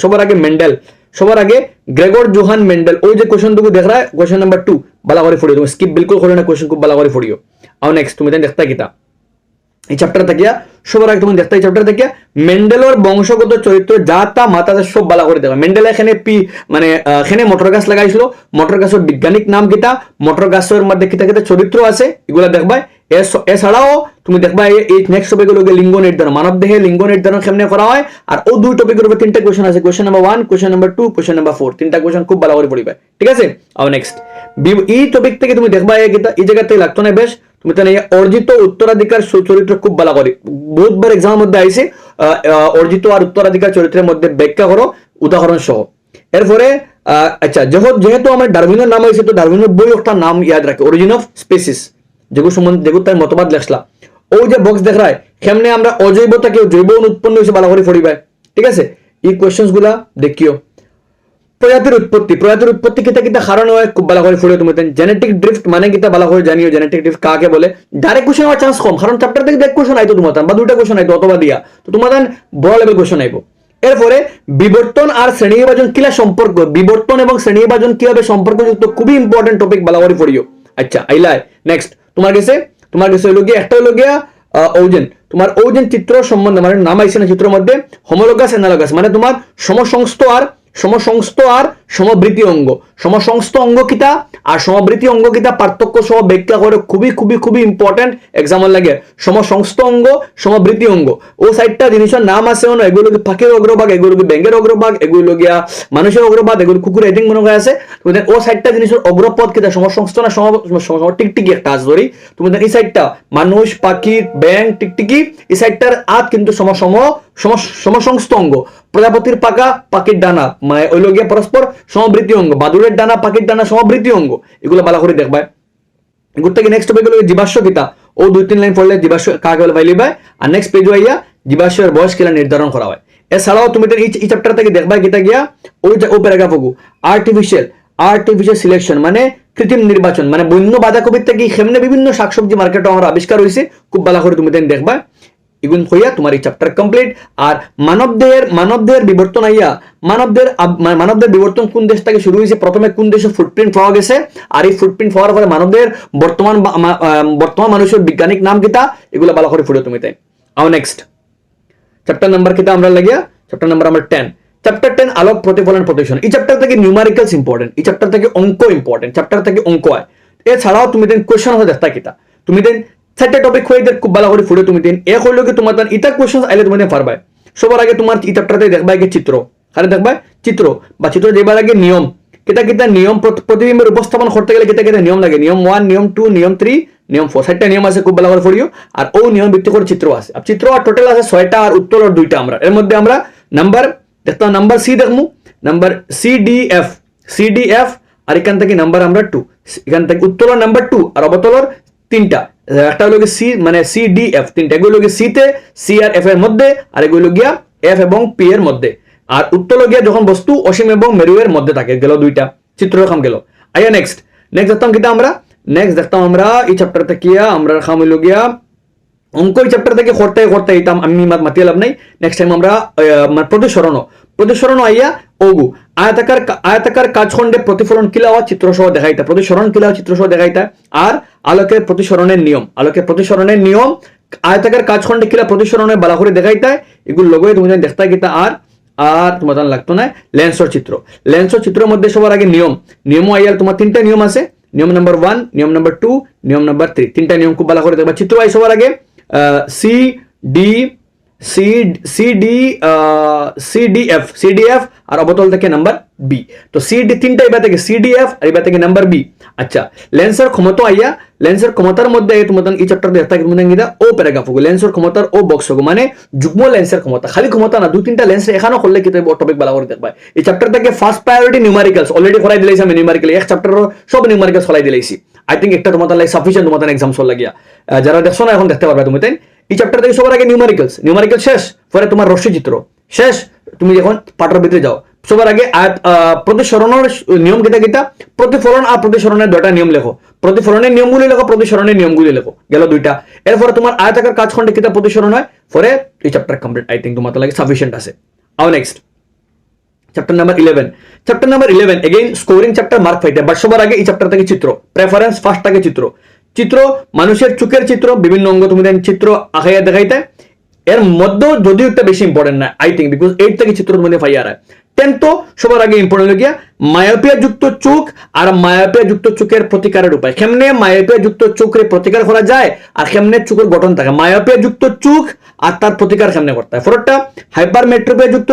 সবার আগে গ্রেগর জোহান মেন্ডেল ওই যে কোশ্চেন তুমি দেখ রায় কোশ্চেন নাম্বার 2 ভালো করে পড়িও তুমি স্কিপ বিলকুল করো না কোশ্চেন খুব ভালো করে পড়িও আর নেক্সট তুমি দেখতে কিতা এই চ্যাপ্টার থেকে সবার আগে তুমি দেখতে এই চ্যাপ্টার থেকে মেন্ডেলের বংশগত চরিত্র যা তা মাতা সব ভালো করে দেখো মেন্ডেল এখানে এখানে মটর গাছ লাগাইছিল মটর গাছের বৈজ্ঞানিক নাম কিতা মটর গাছের মধ্যে কিতা চরিত্র আছে এগুলা দেখবা এছাড়াও তুমি দেখবা এই নেক্সট টপিক হলো লিঙ্গ নির্ধারণ মানব দেহে লিঙ্গ নির্ধারণ কেমনে করা হয় আর ও দুই টপিকের উপর তিনটা কোশ্চেন আছে question number 1 question number 2 question number 4 তিনটা কোশ্চেন খুব ভালো করে পড়িবা ঠিক আছে আর নেক্সট এই টপিক থেকে তুমি দেখবা এই জায়গা থেকে লাগতো না বেশ তুমি তাহলে অর্জিত উত্তরাধিকার চরিত্র খুব ভালো করে বহুতবার এক্সামের মধ্যে আইছে অর্জিত আর উত্তরাধিকার চরিত্রের মধ্যে ব্যাখ্যা করো উদাহরণ সহ এরপরে আচ্ছা যেহেতু আমার ডারউইনের নাম হয়েছে তো ডারউইনের বই একটা নাম ইয়াদ রাখে অরিজিন অফ স্পেসিস যেগুলো সম্বন্ধে যেগুলো তার মতবাদ লেখলা ওই যে বক্স দেখ রায় কেমনে আমরা অজৈবতাকে জৈব উৎপন্ন হয়েছে ভালো করে পড়িবাই ঠিক আছে এই কোয়েশ্চেন্স গুলা দেখিও প্রজাতির উৎপত্তি কিতা কারণ হয় খুব ভালো করে পড়িও তুমি জেনেটিক ড্রিফট মানে কিতা ভালো করে জানিও জেনেটিক ড্রিফট কাকে বলে ডাইরেক্ট কোশ্চেন হওয়ার চান্স কম কারণ চ্যাপ্টার থেকে দেখ কোশ্চেন আইতো তোমার বা দুইটা কোশ্চেন আইতো অথবা দিয়া তো তোমার বড় লেভেল কোশ্চেন আইবো এরপরে বিবর্তন আর শ্রেণীবিভাজন কিলা সম্পর্ক বিবর্তন এবং শ্রেণীবিভাজন কিভাবে সম্পর্কযুক্ত খুবই ইম্পর্টেন্ট টপিক ভালো করে পড়িও আচ্ছা আইলাই নেক্সট তোমার কাছে হলো গিয়ে একটা হলো গিয়া ওজন চিত্র সম্বন্ধে মানে নাম আইছে না চিত্রের মধ্যে হোমোলোগাস অ্যানালোগাস মানে তোমার সমসংস্থ আর সমবৃত্তি অঙ্গ সমসংস্থ অঙ্গ কিতা আর সমবৃত্তি অঙ্গ কিতা পার্থক্য সহ ব্যাখ্যা করে খুবই ইম্পর্টেন্ট এক্সাম্পল লাগে সমসংস্থ অঙ্গ সমবৃত্তি অঙ্গ ও সাইডটা জিনিসের নাম আছে না এগুলো পাখির অগ্রভাগ এগুলো ব্যাঙের অগ্রভাগ এগুলো গিয়া মানুষের অগ্রভাগ এগুলো কুকুর এদিক মনে হয় আছে তুমি ও সাইডটা জিনিসের অগ্রপদ কিতা সমসংস্থ না টিকটিকি একটা আজ ধরি তুমি এই সাইডটা মানুষ পাখি ব্যাঙ টিকটিকি এই সাইডটার আত কিন্তু সমসংস্থ অঙ্গ প্রজাপতির পাকা পাখির ডানা মানে ওই লগিয়া পরস্পর সমবৃত্তি অঙ্গ বাদুড়ের ডানা পাখির ডানা সমবৃত্তি অঙ্গ এগুলো ভালো করে দেখবা এগুলো থেকে নেক্সট টপিক হলো জীবাশ্ম কিতা ও 2-3 লাইন পড়লে জীবাশ্ম কাকে বলে পাইলিবা আর নেক্সট পেজ আইয়া জীবাশ্মের বয়স কিলা নির্ধারণ করা হয় এছাড়াও তুমি এই চ্যাপ্টার থেকে দেখবা কিতা গিয়া ও প্যারাগ্রাফ আর্টিফিশিয়াল সিলেকশন মানে কৃত্রিম নির্বাচন মানে বন্য বাঁধাকপির থেকে কেমনে বিভিন্ন শাকসবজি মার্কেটে আমার আবিষ্কার হয়েছে খুব ভালো করে তুমি দেখবা এগুন হইয়া তোমার এই চ্যাপ্টার কমপ্লিট আর মানবদেহের বিবর্তন আইয়া মানবদের বিবর্তন কোন দেশ থেকে শুরু হয়েছে প্রথমে কোন দেশে ফুটপ্রিন্ট পাওয়া গেছে আর এই ফুটপ্রিন্ট পাওয়ার পরে মানবদের বর্তমান মানুষের বৈজ্ঞানিক নাম কিতা এগুলো ভালো করে ফুটে তুমি তাই আর নেক্সট চ্যাপ্টার নাম্বার কিতা আমরা লাগিয়া চ্যাপ্টার নাম্বার 10 চ্যাপ্টার 10 আলোক প্রতিফলন প্রোটেকশন এই চ্যাপ্টার থেকে নিউমারিক্যালস ইম্পর্টেন্ট এই চ্যাপ্টার থেকে অঙ্ক ইম্পর্টেন্ট চ্যাপ্টার থেকে অঙ্ক হয় এছাড়াও তুমি দেন কোয়েশ্চন হতে দেখতা কিতা তুমি দেন চারটা টপিক হয়ে খুব ভালো করে ফুড়ে তুমি দেন এক হইলো কি তোমার ইটা কোয়েশ্চন আইলে তুমি পারবা সবার আগে তোমার এই চ্যাপ্টারতে দেখবা কি চিত্র খালি দেখবা চিত্র বা চিত্র দেবার আগে নিয়ম কিতা কিতা নিয়ম প্রতিবিম্বের উপস্থাপন করতে গেলে কিতা কিতা নিয়ম লাগে নিয়ম 1 নিয়ম 2 নিয়ম 3 নিয়ম 4 চারটা নিয়ম আছে খুব ভালো করে পড়িও আর ও নিয়ম ভিত্তি করে চিত্র আছে আর চিত্র আর টোটাল আছে 6টা আর উত্তর আর 2টা আমরা এর মধ্যে আমরা নাম্বার দেখতাম নাম্বার সি দেখমু নাম্বার সিডিএফ আর এখান থেকে নাম্বার আমরা 2 এখান থেকে উত্তর নাম্বার 2 আর অবতলর 3টা একটা হলো সি মানে সিডিএফ 3টা এগুলো কি সি তে সি আর এফ এর মধ্যে আর এগুলো গিয়া এফ এবং পি এর মধ্যে আর উত্তর গিয়া যখন বস্তু অসীম এবং মেরুয়ের মধ্যে থাকে গেল 2টা চিত্র খাম গেল আইয়া নেক্সট দেখতাম কিটা আমরা নেক্সট দেখতাম আমরা এই চ্যাপ্টার থেকে আমরা খাম হইল গিয়া অঙ্ক এই চ্যাপ্টার থেকে করতে এটা আমি মাতিয়ে লাভ নাই নেক্সট টাইম আমরা প্রতিসরণ আইয়া ওগু আয়তাকার কাজখণ্ডে প্রতিফলন কিলা হওয়া চিত্র সহ দেখাইতা প্রতিসরণ কিলা চিত্র সহ দেখাইতা আর আলোকের প্রতিসরণের নিয়ম আয়তাকার কাজখণ্ডে কিলা প্রতিসরণের বালা করে দেখাইতা এগুলো লগয়ে তুমি দেখতা কিতা আর তোমার লাগতো না লেন্সর চিত্রের মধ্যে সবার আগে নিয়ম আইয়ার তোমার 3টা নিয়ম আছে নিয়ম নাম্বার 1 নিয়ম নাম্বার 2 নিয়ম নাম্বার 3 3টা নিয়ম খুব ভালো করে দেখবা চিত্র আই সবার আগে সিডিএফ আর অবতল থেকে নাম্বার বি তো সিডি 3টা এবার থেকে সিডিএফ আর এবার থেকে নাম্বার বি আচ্ছা লেন্সের ক্ষমতা আইয়া লেন্সের ক্ষমতার মধ্যে তোমার এই চ্যাপ্টার দেখতা মানে গিয়া ও প্যারাগ্রাফ লেন্সের ক্ষমতার ও বক্স মানে যুগ্ম লেন্সের ক্ষমতা খালি ক্ষমতা না 2-3টা লেন্স এখানেও করলে কি টপিক ভালো করে দেখবা এই চ্যাপ্টার থেকে ফার্স্ট প্রায়োরিটি নিউমেরিক্যালস অলরেডি করাই দিলাইছি আমি নিউমেরিক্যাল এক চ্যাপ্টার সব নিউমেরিক্যালস করাই দিলাইছি আই থিংক একটা তোমার লাগে সাফিসিয়েন্ট তোমার এক্সাম সল লাগিয়া যারা দেখছো না এখন দেখতে পারবে তুমি তাই এই চ্যাপ্টার থেকে সবার আগে নিউমেরিক্যাল শেষ পরে তোমার রশ্মিচিত্র শেষ তুমি যখন পাঠের ভিতরে যাও সবার আগে প্রতিসরণের নিয়ম কিতা প্রতিফলন আর প্রতিসরণের 2টা নিয়ম লেখো প্রতিফলনের নিয়মগুলি লেখো প্রতিসরণের নিয়মগুলি লেখো গেল 2টা এরপরে তোমার আয়তাকার কাজখণ্ডে কিতা প্রতিসরণ হয় পরে এই চ্যাপ্টার কমপ্লিট আই থিংক তোমার লাগে সাফিসিয়েন্ট আছে আও next chapter number 11 again scoring chapter mark পাইতে বাট সবার আগে এই চ্যাপ্টার থেকে চিত্র প্রেফারেন্স ফার্স্ট থাকে চিত্র মানুষের চোখের চিত্র বিভিন্ন অঙ্গ তুমি চিত্র আঁকাইয়া দেখাইতে এর মধ্যেও যদিও একটা বেশি ইম্পর্টেন্ট না আই থিঙ্ক বিকজ 8 থেকে চিত্রের মধ্যে ফাইয়ার হয় 10 তো সবার আগে ইম্পর্টেন্ট হয়ে গিয়া মায়োপিয়া যুক্ত চোখ আর মায়োপিয়া যুক্ত চোখের প্রতিকারের উপায় কেমনে মায়োপিয়া যুক্ত চোখের প্রতিকার করা যায় আর কেমনে চোখের গঠন থাকে মায়োপিয়া যুক্ত চোখ আর তার প্রতিকার কেমনে করতে হয় ফরটা হাইপারমেট্রোপিয়া যুক্ত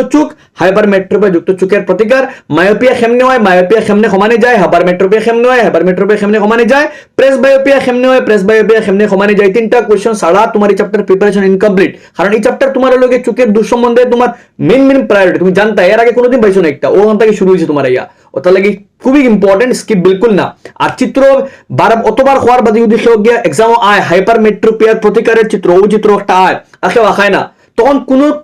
চোখের প্রতিকার মায়োপিয়া কেমনে হয় মায়োপিয়া কেমনে কমানে যায় হাইপারমেট্রোপিয়া কেমনে হয় হাইপারমেট্রোপিয়া কেমনে কমানে যায় প্রেসবায়োপিয়া কেমনে হয় প্রেসবায়োপিয়া কেমনে কমানে যায় 3টা কোশ্চেন ছাড়া তোমার এই চ্যাপ্টার প্রিপারেশন ইনকমপ্লিট কারণ এই চ্যাপ্টার তোমার লগে চোখের দূর সম্বন্ধে তোমার মেইন প্রায়োরিটি তুমি জানতা এর আগে কোনোদিন পাইছো না একটা ওখান থেকে শুরু হয়েছে তোমার ইয়া ওটা লাগে খুবই ইম্পর্টেন্ট স্কিপ বিলকুল না আর চিত্র অতবার হওয়ার বাদে যদি কেউ গিয়া এক্সাম আয় হাইপারমেট্রোপিয়ার প্রতিকারের চিত্র ও চিত্র একটা আয় আর কেউ আঁকায় না তখন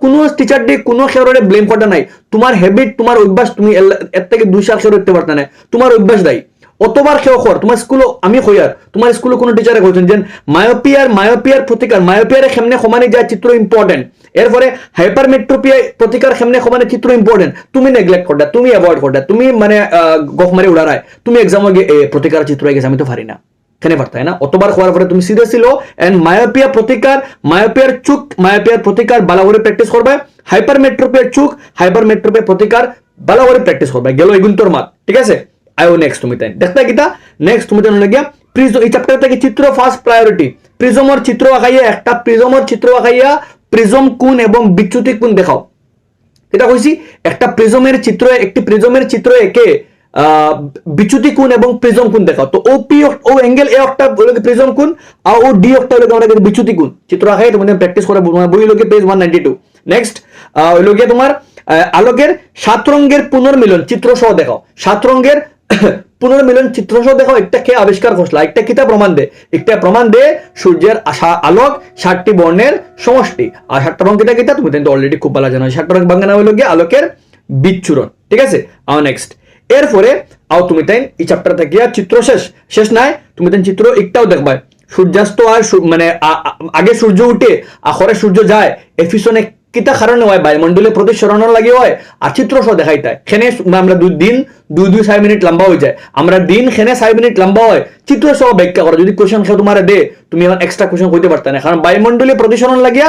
কোনো টিচার ডে কোনো খেলোয়াড়ে ব্লেম করতে নাই তোমার হ্যাবিট তোমার অভ্যাস তুমি এর থেকে 2 সাল খেলোয়াড় করতে পারতে না তোমার অভ্যাস দায়ী অতবার কেউ কর তোমার স্কুলে আমি কইয়ার তোমার স্কুলে কোনো টিচারে কইছেন যে মায়োপিয়ার প্রতিকার মায়োপিয়ারে কেমনে কমানে যায় চিত্র ইম্পর্টেন্ট এরপরে হাইপারমেট্রোপিয়া প্রতিকার কেমনে কমানে চিত্র ইম্পর্টেন্ট তুমি নেগলেক্ট করটা তুমি অ্যাভয়েড করটা তুমি মানে গফ মারি উড়ারায় তুমি এক্সামে গিয়ে প্রতিকার চিত্র গেছে আমি তো পারি না কেনে পারতাই না অতবার হওয়ার পরে তুমি সিরিয়াস ছিল এন্ড মায়োপিয়া প্রতিকার মায়োপিয়ার প্রতিকার ভালো করে প্র্যাকটিস করবে হাইপারমেট্রোপিয়ার চোখ হাইপারমেট্রোপিয়া প্রতিকার ভালো করে প্র্যাকটিস করবে গেল এগুন তোর মাত ঠিক আছে আইও নেক্সট তুমি তাই দেখতে কিতা নেক্সট তুমি জানো লাগিয়া প্রিজম এই চ্যাপ্টার থেকে চিত্র ফার্স্ট প্রায়োরিটি প্রিজমের চিত্র আঁকাইয়া একটা প্রিজমের চিত্র আঁকাইয়া প্রিজম কোণ এবং বিচ্যুতি কোণ দেখাও এটা কইছি একটা প্রিজমের চিত্র একে বিচ্যুতি কোণ এবং প্রিজম কোণ দেখাও তো ও অ্যাঙ্গেল এ একটা প্রিজম কোণ আর ও ডি একটা হলো আমরা বিচ্যুতি কোণ চিত্র আঁকাই তোমাদের প্র্যাকটিস করে বই লোকে পেজ 192 নেক্সট হলো গিয়া তোমার আলোকের 7 রঙের পুনর্মিলন চিত্র সহ দেখাও 7 রঙের পুনর্মিলন চিত্র সহ দেখাও একটা কে আবিষ্কার করছিল একটা কিতা প্রমাণ দে সূর্যের আলোক 7টি বর্ণের সমষ্টি আর 7টা রং কিতা তুমি তো অলরেডি খুব ভালো জানো 7টা রং বাংলা হলো গিয়ে আলোকের বিচ্ছুরণ ঠিক আছে আর নেক্সট এরপরে আও তুমি তাই এই চ্যাপ্টার থেকে চিত্র শেষ নাই তুমি তাই চিত্র একটাও দেখবা সূর্যাস্ত আর মানে আগে সূর্য উঠে আখরে সূর্য যায় এর পিছনে কিতা কারণে হয় বায়ুমণ্ডলে প্রতিসরণের লাগে হয় আর চিত্র সহ দেখাইতায় খেনে আমরা দিন 2-2 মিনিট লম্বা হয়ে যায় আমরা দিন খেনে 6 মিনিট লম্বা হয় চিত্র সহ ব্যাখ্যা করো যদি কোশ্চেন খেয়ে তোমার দে তুমি এখন এক্সট্রা কোশ্চেন কইতে পারতে না কারণ বায়ুমণ্ডলে প্রতিসরণ লাগিয়া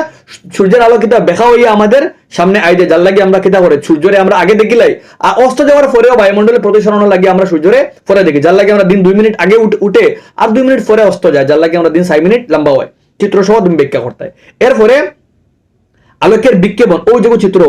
সূর্যের আলো কিতা দেখা হইয়া আমাদের সামনে আইতে যার লাগে আমরা কিতা করে সূর্যরে আমরা আগে দেখিলাই আর অস্ত যাওয়ার পরেও বায়ুমণ্ডলে প্রতিসরণ লাগিয়ে আমরা সূর্যরে পরে দেখি যার লাগে আমরা দিন 2 মিনিট আগে উঠে আর 2 মিনিট পরে অস্ত যায় যার লাগে আমরা দিন 6 মিনিট লম্বা হয় চিত্র সহ তুমি ব্যাখ্যা করতে এরপরে আলোকের বিক্ষেপণ ওই যে চিত্র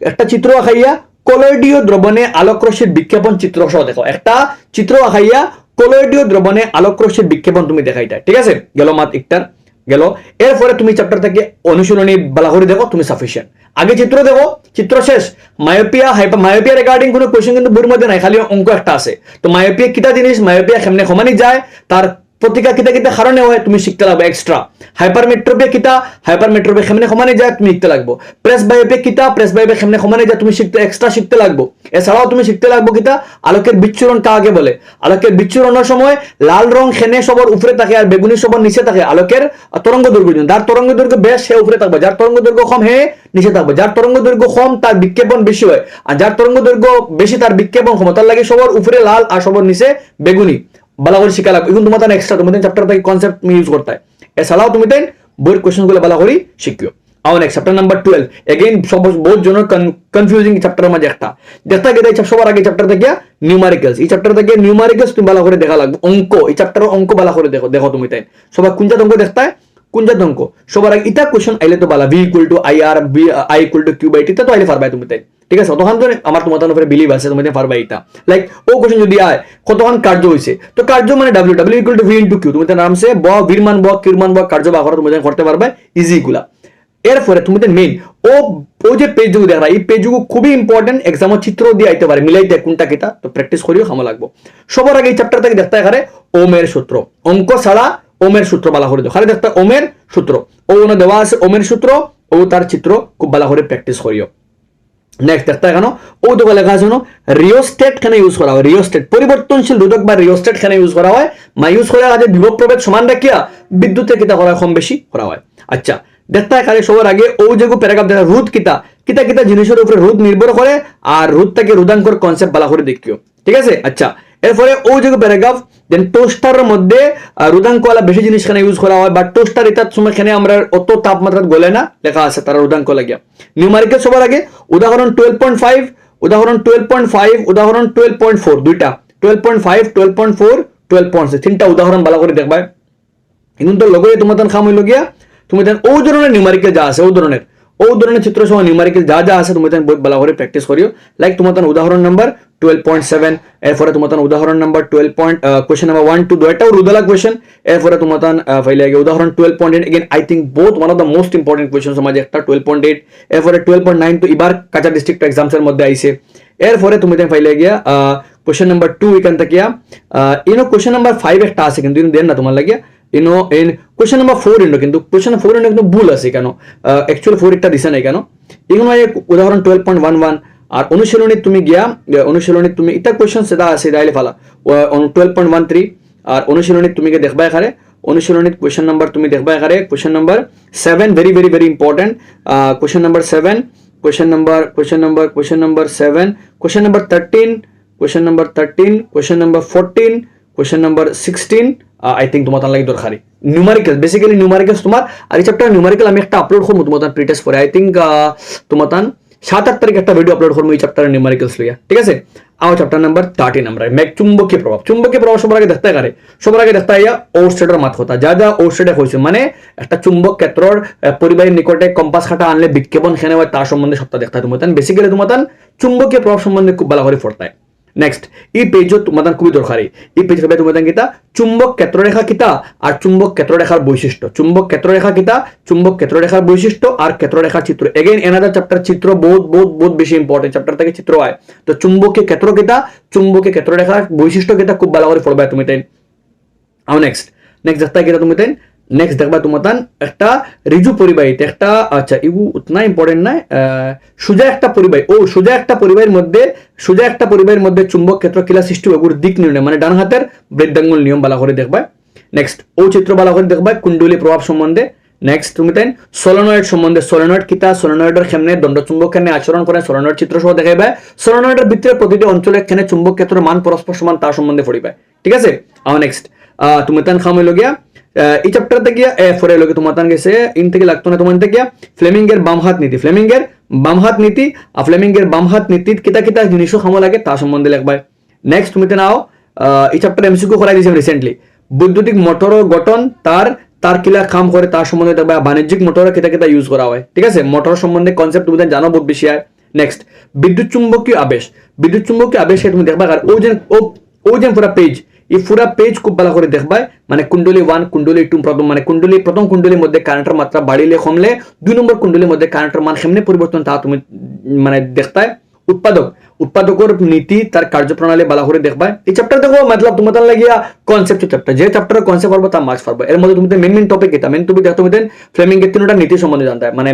একটা চিত্র আঁকাইয়া কলয়েডীয় দ্রবণে আলোক রশ্মির বিক্ষেপণ চিত্র সহ দেখো একটা চিত্র আঁকাইয়া কলয়েডীয় দ্রবণে আলোক রশ্মির বিক্ষেপণ তুমি দেখাইটা ঠিক আছে গেল মাত একটার গেল এরপরে তুমি চ্যাপ্টার থেকে অনুশীলনী বালা করে দেখো তুমি সাফিসিয়েন্ট আগে চিত্র দেখো চিত্র শেষ মায়োপিয়া রিগার্ডিং কোনো কোশ্চেন কিন্তু বইয়ের মধ্যে নাই খালি অঙ্ক একটা আছে তো মায়োপিয়া কিটা জিনিস মায়োপিয়া কেমনে সমানি যায় তার প্রতিকা কিতা কিতা কারণে হয় তুমি শিখতে লাগবে এক্সট্রা হাইপারমেট্রোপিয়া কিতা হাইপারমেট্রোপিয়া কেমনে সমানে যায় তুমি শিখতে লাগবে প্রেস বায়োপিয়া কিতা প্রেস বায়োপিয়া কেমনে সমানে যায় তুমি এক্সট্রা শিখতে লাগবে এছাড়াও তুমি শিখতে লাগবে কিতা আলোকের বিচ্ছুরণ কাকে বলে আলোকের বিচ্ছুরণের সময় লাল রং খেনে সবর উপরে থাকে আর বেগুনি সবর নিচে থাকে আলোকের তরঙ্গ দৈর্ঘ্য যার তরঙ্গ দৈর্ঘ্য বেশ সে উপরে থাকবে যার তরঙ্গ দৈর্ঘ্য কম হে নিচে থাকবে যার তরঙ্গ দৈর্ঘ্য কম তার বিক্ষেপণ বেশি হয় আর যার তরঙ্গ দৈর্ঘ্য বেশি তার বিক্ষেপণ ক্ষমতার লাগে সবর উপরে লাল আর সবর নিচে বেগুনি বালা করে শিখা লাগবে এখন তোমার এক্সট্রা তোমাদের চ্যাপ্টার থেকে কনসেপ্ট তুমি ইউজ করতে হয় এছাড়াও তুমি তাই বইয়ের কোশ্চেনগুলো বালা করে শিখিও আও নেক্সট চ্যাপ্টার নাম্বার 12 এগেইন বহুত জন কনফিউজিং চ্যাপ্টারের মাঝে একটা দেখতে গেলে সবার আগে চ্যাপ্টার থেকে নিউমারিক্যালস এই চ্যাপ্টার থেকে নিউমারিক্যালস তুমি বালা করে দেখা লাগবে অঙ্ক এই চ্যাপ্টারের অঙ্ক বালা করে দেখো তুমি তাই সবাই কোনটা অঙ্ক দেখতে হয় কোনটা অঙ্ক সবার আগে এটা কোশ্চেন আইলে তো বালা v = ir i = q / t তো আইলে পারবাই তুমি তাই ঠিক আছে তখন তো আমার তোমার উপরে বিলিভ আছে তুমি পারবা এটা লাইক ও কোশ্চেন যদি আয় কতক্ষণ কার্য হইছে তো কার্য মানে w = v * q তুমি তার নামসে ব বীরমান ব কিরমান ব কার্য বা করো তুমি করতে পারবে ইজি গুলা এরপরে তুমি মেইন ও যে পেজ গুলো দেখা এই পেজ গুলো খুবই ইম্পর্টেন্ট এক্সামের চিত্র দিয়ে আইতে পারে মিলাইতে কোনটা কিটা তো প্র্যাকটিস করিও খামা লাগবো সবার আগে এই চ্যাপ্টার থেকে দেখতে পারে ওমের সূত্র অঙ্ক ছাড়া ওমের সূত্র বালা করে দাও খালি দেখতে ওমের সূত্র ও না দেওয়া আছে ওমের সূত্র ও তার চিত্র খুব ভালো করে প্র্যাকটিস করিও নেক্সট দেখতে কেন ও তো লেখা আছে রিওস্টেট কেন ইউজ করা হয় রিওস্টেট পরিবর্তনশীল রোধক বা রিওস্টেট কেন ইউজ করা হয় ইউজ করা আছে বিভব প্রভেদ সমান রাখিয়া বিদ্যুতের কিতা করা কম বেশি করা হয় আচ্ছা দেখতে খালি সবার আগে ও যেগু প্যারাগ্রাফ দেখা রোধ কিতা কিতা কিতা জিনিসের উপরে রোধ নির্ভর করে আর রোধটাকে রোধাঙ্কর কনসেপ্ট বালা করে দেখিও ঠিক আছে আচ্ছা এরপরে ও যেগু প্যারাগ্রাফ দেন টোস্টারের মধ্যে রোধাঙ্কওয়ালা বেশি জিনিস কেন ইউজ করা হয় বা টোস্টার এটার সময় কেন আমরা অত তাপমাত্রা গলে না লেখা আছে তারা রোধাঙ্ক লাগিয়া নিউমারিক্যাল সবার আগে উদাহরণ 12.5 উদাহরণ 12.5 উদাহরণ 12.4 দুইটা 12.5 12.4 12.6 তিনটা উদাহরণ ভালো করে দেখবা এখন তো লগয়ে তোমার খাম হইল গিয়া তুমি ও ধরনের নিউমারিক্যাল যা আছে ও ধরনের চিত্র সহ নিউমারিক্যাল যা আছে তুমি বহুত ভালো করে প্র্যাকটিস করিও লাইক তোমার উদাহরণ নাম্বার 12.7 এরপরে তোমার উদাহরণ নাম্বার 12 কোশ্চেন নাম্বার 1 2 দুইটাও রুদালা কোশ্চেন এরপরে তোমার ফাইলে আগে উদাহরণ 12.8 again I think both one of the most important question সমাজে একটা 12.8 এরপরে 12.9 তো এবার কাঁচা ডিস্ট্রিক্ট এক্সামস এর মধ্যে আইছে এরপরে তুমি ফাইলে গিয়া কোশ্চেন নাম্বার 2 এখান থেকে ইনো কোশ্চেন নাম্বার 5 একটা আছে কিন্তু দেন না তোমার লাগিয়া ইনো ইন কোশ্চেন নাম্বার 4 ইনো কিন্তু কোশ্চেন 4 ইনো কিন্তু ভুল আছে কেন অ্যাকচুয়ালি 4 একটা দিছে না কেন ইনো উদাহরণ 12.11 আর অনুশীলনী তুমি গিয়া অনুশীলনী তুমি এটা কোশ্চেন সেটা আছে ডাইলে ফালা 12.13 আর অনুশীলনী তুমি কে দেখবা এখানে অনুশীলনী কোশ্চেন নাম্বার তুমি দেখবা এখানে question number 7 very very very important question number 7 question number 7 question number 13 question number 14 question number 16 I think তোমার লাগে দরকারি নিউমারিক্যাল বেসিক্যালি নিউমারিক্যালস তোমার আর এই চ্যাপ্টার নিউমারিক্যাল আমি একটা আপলোড করব তোমার প্রিটেস্ট পরে আই থিঙ্ক তোমার 7-8 তারিখ একটা ভিডিও আপলোড করবো এই চ্যাপ্টারের নিউমারিক্যালস লইয়া ঠিক আছে আও চ্যাপ্টার নাম্বার 13 আমরা চুম্বকীয় প্রভাব সবার আগে দেখতে পারে সবার আগে দেখতে ইয়া ওরস্টেডের মাত কথা যা ওরস্টেডে হয়েছে মানে একটা চুম্বক ক্ষেত্রর পরিবাহীর নিকটে কম্পাস কাটা আনলে বিক্ষেপণ খেনে হয় তার সম্বন্ধে সবটা দেখতে তোমার বেসিক্যালি তোমার চুম্বকীয় প্রভাব সম্বন্ধে খুব ভালো করে পড়তে নেক্সট এই পেজও তোমার খুবই দরকারি এই পেজ হবে তোমার কিতা চুম্বক ক্ষেত্ররেখা কিতা আর চুম্বক ক্ষেত্ররেখার বৈশিষ্ট্য চুম্বক ক্ষেত্ররেখা কিতা চুম্বক ক্ষেত্ররেখার বৈশিষ্ট্য আর ক্ষেত্ররেখার চিত্র এগেইন এনাদার চ্যাপ্টার চিত্র বহুত বেশি ইম্পর্টেন্ট চ্যাপ্টার থেকে চিত্র হয় তো চুম্বকীয় ক্ষেত্র কিতা চুম্বকীয় ক্ষেত্ররেখার বৈশিষ্ট্য কিতা খুব ভালো করে পড়বা তুমি তাই আও নেক্সট দেখতে কিতা তুমি তাই নেক্সট দেখবা তোমার একটা রিজু পরিবাহীতে একটা আচ্ছা ইউ উতনা ইম্পর্টেন্ট না সোজা একটা পরিবাহী সোজা একটা পরিবাহীর মধ্যে চুম্বক ক্ষেত্র কিলা সৃষ্টি হবে দিক নির্ণয় মানে ডান হাতের বৃদ্ধাঙ্গুল নিয়ম বালা করে দেখবা নেক্সট ও চিত্র বালা করে দেখবা কুণ্ডলী প্রভাব সম্বন্ধে নেক্সট তুমি তাই সলোনয়েড সম্বন্ধে, সলোনয়েড কিতা, সলোনয়েডের কেমনে দণ্ডচুম্বক কেমনে আচরণ করে, সলোনয়েড চিত্র সহ দেখাইবা, সলোনয়েডের ভিতরে প্রতিটি অঞ্চলে কেনে চুম্বক ক্ষেত্রের মান পরস্পর সমান তার সম্বন্ধে পড়িবা, ঠিক আছে। নেক্সট তুমি তান খাম হইল গিয়া এই চ্যাপ্টারতে গিয়া ফরে লোকে তোমার তান গেছে ইন থেকে লাগতো না তোমার থেকে ফ্লেমিঙ্গের বাম হাত নীতি, ফ্লেমিঙ্গের বাম হাত নীতি আর ফ্লেমিঙ্গের বাম হাত নীতির কিতা কিতা জিনিসও খামো লাগে তা সম্বন্ধে লিখবা। নেক্সট তুমি নাও এই চ্যাপ্টার এমসিকিউ করাই দিয়েছে রিসেন্টলি, বৈদ্যুতিক মোটর গঠন তার তার কিলা কাম করে তার সম্বন্ধে দেখবা, বাণিজ্যিক মোটর কিতা কিতা ইউজ করা হয়, ঠিক আছে। মোটর সম্বন্ধে কনসেপ্ট তুমি জানো বহুত বেশি হয়। নেক্সট বিদ্যুৎ চুম্বকীয় আবেশ, বিদ্যুৎ চুম্বকীয় আবেশে তুমি দেখবা আর ও যে পুরা পেজ, এই পুরা পেজ খুব ভালো করে দেখবা, মানে কুণ্ডলী 1 কুণ্ডলী 2 প্রথম মানে কুণ্ডলী প্রথম কুণ্ডলীর মধ্যে কারেন্টের মাত্রা বাড়িলে কমলে 2 নম্বর কুণ্ডলীর মধ্যে কারেন্টের মান কেমনে পরিবর্তন তা তুমি মানে দেখতায়। উৎপাদকের নীতি তার কার্যপ্রণালী ভালো করে দেখবা। এই চ্যাপ্টার দেখো মতলব তোমার লাগিয়া কনসেপ্ট চ্যাপ্টার, যে চ্যাপ্টারের কনসেপ্ট পারবো তার মার্কস পারবো। এর মধ্যে তুমি মেন টপিক এটা মেন টপিক দেখো তুমি ফ্লেমিঙ্গের তিনটা নীতি সম্বন্ধে জানতে মানে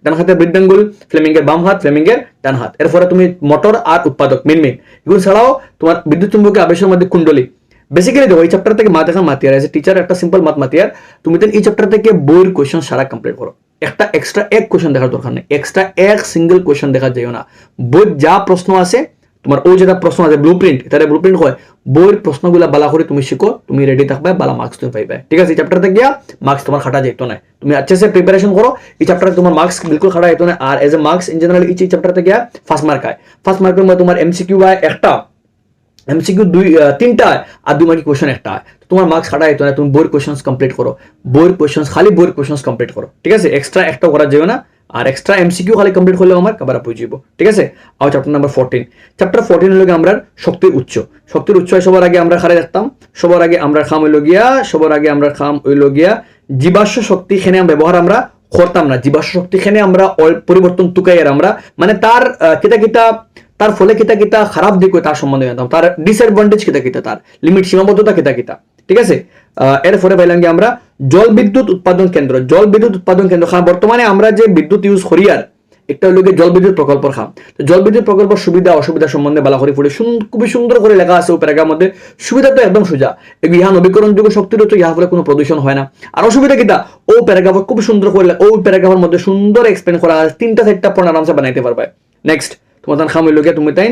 ডান হাতের বৃদ্ধাঙ্গুল, ফ্লেমিঙ্গের বাম হাত, ফ্লেমিঙ্গের ডান হাত। এরপরে তুমি মোটর আর উৎপাদক মেন এগুলো ছাড়াও তোমার বিদ্যুৎ চুম্বকীয় আবেশের মধ্যে কুণ্ডলী। বেসিক্যালি দেখো এই চ্যাপ্টার থেকে মাতিয়ার আছে টিচার একটা সিম্পল মাতিয়ার, তুমি এই চ্যাপ্টার থেকে বইয়ের কোয়েশ্চন সারা কমপ্লিট করো, একটা এক্সট্রা এক কোয়েশ্চন দেখার দরকার নেই, এক্সট্রা এক সিঙ্গেল কোয়েশ্চন দেখা যাইও না। বই যা প্রশ্ন আছে তোমার ও যেটা প্রশ্ন আছে ব্লুপ্রিন্ট, এটা ব্লুপ্রিন্ট হয়, বইয়ের প্রশ্নগুলো বালা করে তুমি শিখো, তুমি রেডি থাকবে, বালা মার্কস তুমি পাইবে, ঠিক আছে। এই চ্যাপ্টার থেকে গিয়া মার্কস তোমার খাটা যেত না, তুমি अच्छे से প্রিপারেশন করো, এই চ্যাপ্টারে তোমার মার্কস বিলকুল খাটা যেত না। আর as a marks in general এই চ্যাপ্টার থেকে গিয়া ফার্স্ট মার্ক হয়, ফার্স্ট মার্কের মধ্যে তোমার এমসিকিউ হয় একটা, এমসিকিউ তিনটা আর 2 মার্কের কোশ্চেন একটা হয়, তোমার মার্কস খাটা যেত না। তুমি বইয়ের কোশ্চেন্স কমপ্লিট করো, বইয়ের কোশ্চেন্স খালি বইয়ের কোশ্চেন্স কমপ্লিট করো, ঠিক আছে। এক্সট্রা একটা করা যাবে না, আর এক্সট্রা এমসিকিউ খালি কমপ্লিট করলে আমার কভার আপ হয়ে যাব, ঠিক আছে। আর চ্যাপ্টার নাম্বার 14, চ্যাপ্টার 14 হলো আমরা শক্তির উৎস, শক্তির উৎস সবার আগে আমরা খারে দেখতাম, সবার আগে আমরা খাম হইল গিয়া, সবার আগে আমরা খাম হইল গিয়া জীবাশ্ম শক্তি খেনে ব্যবহার আমরা করতাম না, জীবাশ্ম শক্তি খেনে আমরা পরিবর্তন তুকাইয়ার আমরা মানে তার কিতা কিতা তার ফলে কিতা কিতা খারাপ দিক তার সম্বন্ধে জানতাম, তার ডিসঅ্যাডভান্টেজ কিতা কিতা, তার লিমিট সীমাবদ্ধতা কিতা কিতা, ঠিক আছে। এরপরে পাইলাম কি আমরা জল বিদ্যুৎ উৎপাদন কেন্দ্র, জল বিদ্যুৎ উৎপাদন কেন্দ্র খাম বর্তমানে আমরা যে বিদ্যুৎ ইউজ করি আর একটা হলো জল বিদ্যুৎ প্রকল্প খাম। তো জল বিদ্যুৎ প্রকল্প সুবিধা অসুবিধা সম্বন্ধে ভালো করে পড়ে খুবই সুন্দর করে লেখা আছে ও প্যারাগ্রাফের মধ্যে। সুবিধা তো একদম সোজা, ইহা নবীকরণযোগ্য শক্তির তো ইহা ফলে কোনো প্রদূষণ হয় না। আর অসুবিধা কিতা ও প্যারাগ্রাফ খুব সুন্দর করে ও প্যারাগ্রাফের মধ্যে সুন্দর এক্সপ্লেন করা আছে, 3টা 4টা পয়েন্ট আরামসে বানাইতে পারবে। নেক্সট তোমার খাম হইল গিয়া তুমি তাই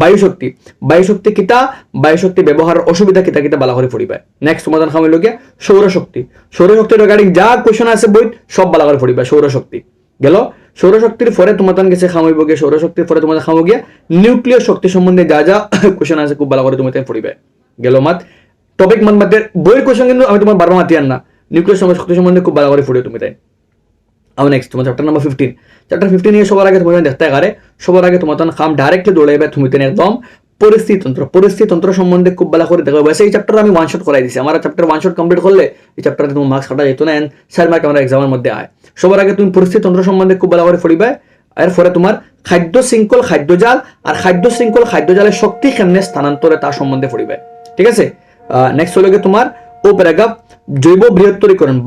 বায়ু শক্তি, বায়ু শক্তি কিতা, বায়ু শক্তি ব্যবহারের অসুবিধা কিতা কিতা ভালো করে পড়িবা। নেক্সট তোমার খাম হইল গিয়া সৌরশক্তি, সৌরশক্তির রিগার্ডিং যা কোশ্চেন আছে বই সব ভালো করে পড়িবা। সৌরশক্তি গেল, সৌরশক্তির পরে তোমার গেছে খাম হইব গিয়া, সৌরশক্তির পরে তোমার খাম গিয়া নিউক্লিয় শক্তি সম্বন্ধে যা যা কোশ্চেন আছে খুব ভালো করে তুমি তাই পড়িবে। গেল মাত টপিক মাতে বইয়ের কোশ্চেন কিন্তু আমি তোমার বারবার মাতি আন না, নিউক্লিয় শক্তি সম্বন্ধে খুব ভালো করে পড়িও তুমি তাই। নেক্সট তোমার চ্যাপ্টার নাম্বার 15, চ্যাপ্টার 15 নিয়ে সবার আগে তুমি দেখতে পারে, সবার আগে তোমার খাম ডাইরেক্টলি দৌড়াইবে তুমি তেন একদম পরিস্থিতিতন্ত্র, পরিস্থিতিতন্ত্র সম্বন্ধে খুব ভালো করে দেখো। এই চ্যাপ্টার আমি ওয়ান শট করাই দিছি, আমার চ্যাপ্টার ওয়ান শট কমপ্লিট করলে এই চ্যাপ্টারে তোমার মার্কস কাটা যেত না, 4 মার্ক আমার এক্সামের মধ্যে আয়। সবার আগে তুমি পরিস্থিতিতন্ত্র সম্বন্ধে খুব ভালো করে পড়িবে। এরপরে তোমার খাদ্য শৃঙ্খল খাদ্যজাল আর খাদ্য শৃঙ্খল খাদ্যজালের শক্তি কেমনে স্থানান্তরে তার সম্বন্ধে পড়িবে, ঠিক আছে। নেক্সট হলো তোমার ও প্যারাগ্রাফ জৈব বৃহত্তরীকরণ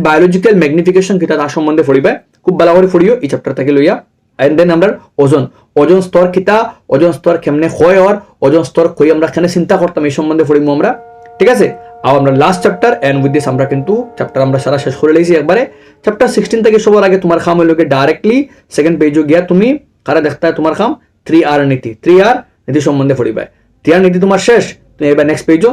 বায়োলজিক্যাল ম্যাগনিফিকেশন কিটা তার সম্বন্ধে পড়িবে, খুব ভালো করে পড়িও এই চ্যাপ্টার থেকে লইয়া। এন্ড দেন আমরা ওজন, ওজন স্তর কিতা, ওজন স্তর কেমনে হয় আর ওজন স্তর কই আমরা কেন চিন্তা করতাম এই সম্বন্ধে পড়িমু আমরা, ঠিক আছে। আর আমরা last chapter and with this আমরা কিন্তু চ্যাপ্টার আমরা সারা শেষ করে লইছি একবারে। চ্যাপ্টার 16 থেকে সবার আগে তোমার খাম হইল ডাইরেক্টলি সেকেন্ড পেজে গিয়া তুমি কারা দেখতে তোমার খাম 3R নীতি, 3R নীতি সম্বন্ধে পড়িবে। 3R নীতি তোমার শেষ, তুমি এবার নেক্সট পেজও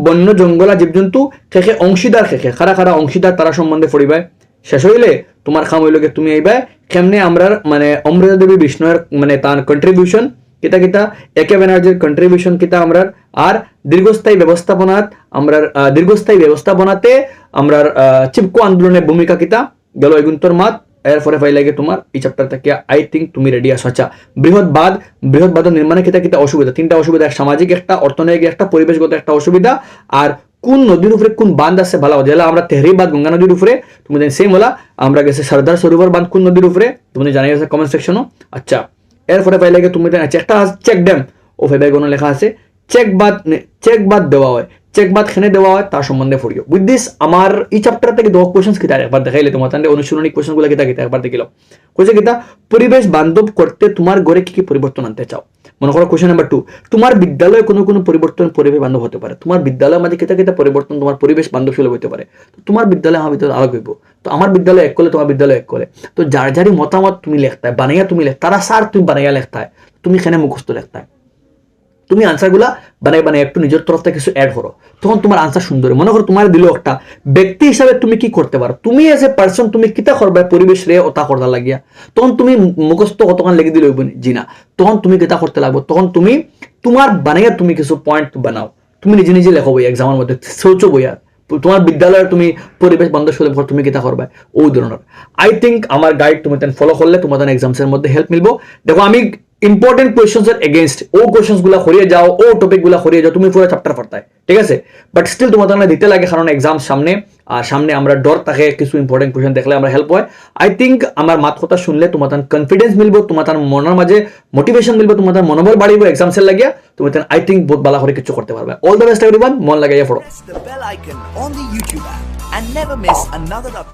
বন্য জঙ্গলা জীবজন্তু খেখে অংশীদার খেখে খারা খারা অংশীদার তারা সম্বন্ধে পড়িবে। শেষ হইলে তোমার খাম হইল তুমি এইবার কেমনে আমরা মানে অমৃতা দেবী বিষ্ণুর মানে তার কন্ট্রিবিউশন কিতা কিতা, একে ব্যানার্জির কন্ট্রিবিউশন কিতা আমরা, আর দীর্ঘস্থায়ী ব্যবস্থাপনাত আমরা দীর্ঘস্থায়ী ব্যবস্থাপনাতে আমরা চিপকো আন্দোলনের ভূমিকা কিতা গেল এগুন্তর মাত। এরপরে পাই লাগে তোমার এই চ্যাপ্টার থেকে আই থিঙ্ক তুমি রেডি আছো। আচ্ছা বৃহৎবাদ নির্মাণে কিতা কিতা অসুবিধা, 3টা অসুবিধা, সামাজিক একটা, অর্থনৈতিক একটা, পরিবেশগত একটা অসুবিধা, আর কোন নদীর উপরে কোন বাঁধ আছে ভালো জেলা আমরা তেহরি বাঁধ গঙ্গা নদীর উপরে তুমি সেম হলা আমরা গেছে সর্দার সরোবর বাঁধ কোন নদীর উপরে তুমি জানিয়ে গেছে কমেন্ট সেকশনও। আচ্ছা এরপরে পাই লাগে তুমি একটা চেক ড্যাম ও ফেবে কোনো লেখা আছে চেক বাদ দেওয়া হয়, চেক বাদ খেনে দেওয়া হয় তার সম্বন্ধে পড়িও। উইথ দিস আমার এই চ্যাপ্টার থেকে 2 কোশ্চেন কিতা একবার দেখাইলে তোমার তাহলে অনুশীলনী কোশ্চেন গুলো কিতা কিতা একবার দেখিল। কইছে কিতা পরিবেশ বান্ধব করতে তোমার ঘরে কি কি পরিবর্তন আনতে চাও, মনে করো কোয়েশ্চন নাম্বার 2, তোমার বিদ্যালয়ে কোনো পরিবর্তন পরিবেশ বান্ধব হতে পারে। তোমার বিদ্যালয়ের মধ্যে কেটা পরিবর্তন তোমার পরিবেশ বান্ধব সুলভ হতে পারে। তো তোমার বিদ্যালয় আমার বিদ্যালয় আলাদা হইব। তো আমার বিদ্যালয় এক করলে তোমার বিদ্যালয় এক করে। তো যার যারই মতামত তুমি লেখতায় বানাইয়া তুমি তারা স্যার তুমি বানাইয়া লেখতায়, তুমি এখানে মুখস্থ লেখতায়, তুমি আনসারগুলা বানাই একটু নিজের তরফ থেকে কিছু অ্যাড করো, তখন তোমার আনসার সুন্দর। মনে করো তোমার দিল একটা ব্যক্তি হিসাবে তুমি কি করতে পারো, তুমি এজ এ পার্সন তুমি কিতা করবে পরিবেশ রে ওটা করতে লাগিয়া, তখন তুমি মুখস্থ কতক্ষণ লেগে দিলে জি না, তখন তুমি কিতা করতে লাগবো, তখন তুমি তোমার বানাইয়া তুমি কিছু পয়েন্ট বানাও, তুমি নিজে নিজে লেখো বই এক্সামের মধ্যে সোচো বইয়া তোমার বিদ্যালয়ের তুমি পরিবেশ বান্ধব হলে তুমি কিতা করবে ওই ধরনের। আই থিঙ্ক আমার গাইড তুমি ফলো করলে তোমার এক্সামসের মধ্যে হেল্প মিলবো। দেখো আমি ইম্পর্টেন্ট কোয়েশ্চন্স এর এগেইনস্ট ও কোয়েশ্চন্স গুলা সরিয়ে যাও, ও টপিক গুলা সরিয়ে যাও, তুমি পুরো চ্যাপ্টার পড়তায়, ঠিক আছে, বাট স্টিল তোমার দিতে লাগে, কারণ এক্সাম সামনে, আর সামনে আমরা ডর থাকে কিছু ইম্পর্টেন্ট কোয়েশ্চন দেখলে আমরা হেল্প হয়। আই থিঙ্ক আমার মাত কথা শুনলে তোমার কনফিডেন্স মিলবো, তোমার মনের মাঝে মোটিভেশন মিলবো, তোমার মনোবল বাড়িব এক্সামসের লাগিয়া, তুমি আই থিঙ্ক বহুত ভালো করে কিছু করতে পারবে। অল দ্য বেস্ট এভরিওয়ান, মন লাগাইয়া পড়ো। Press the bell icon on the YouTube app and never miss another update.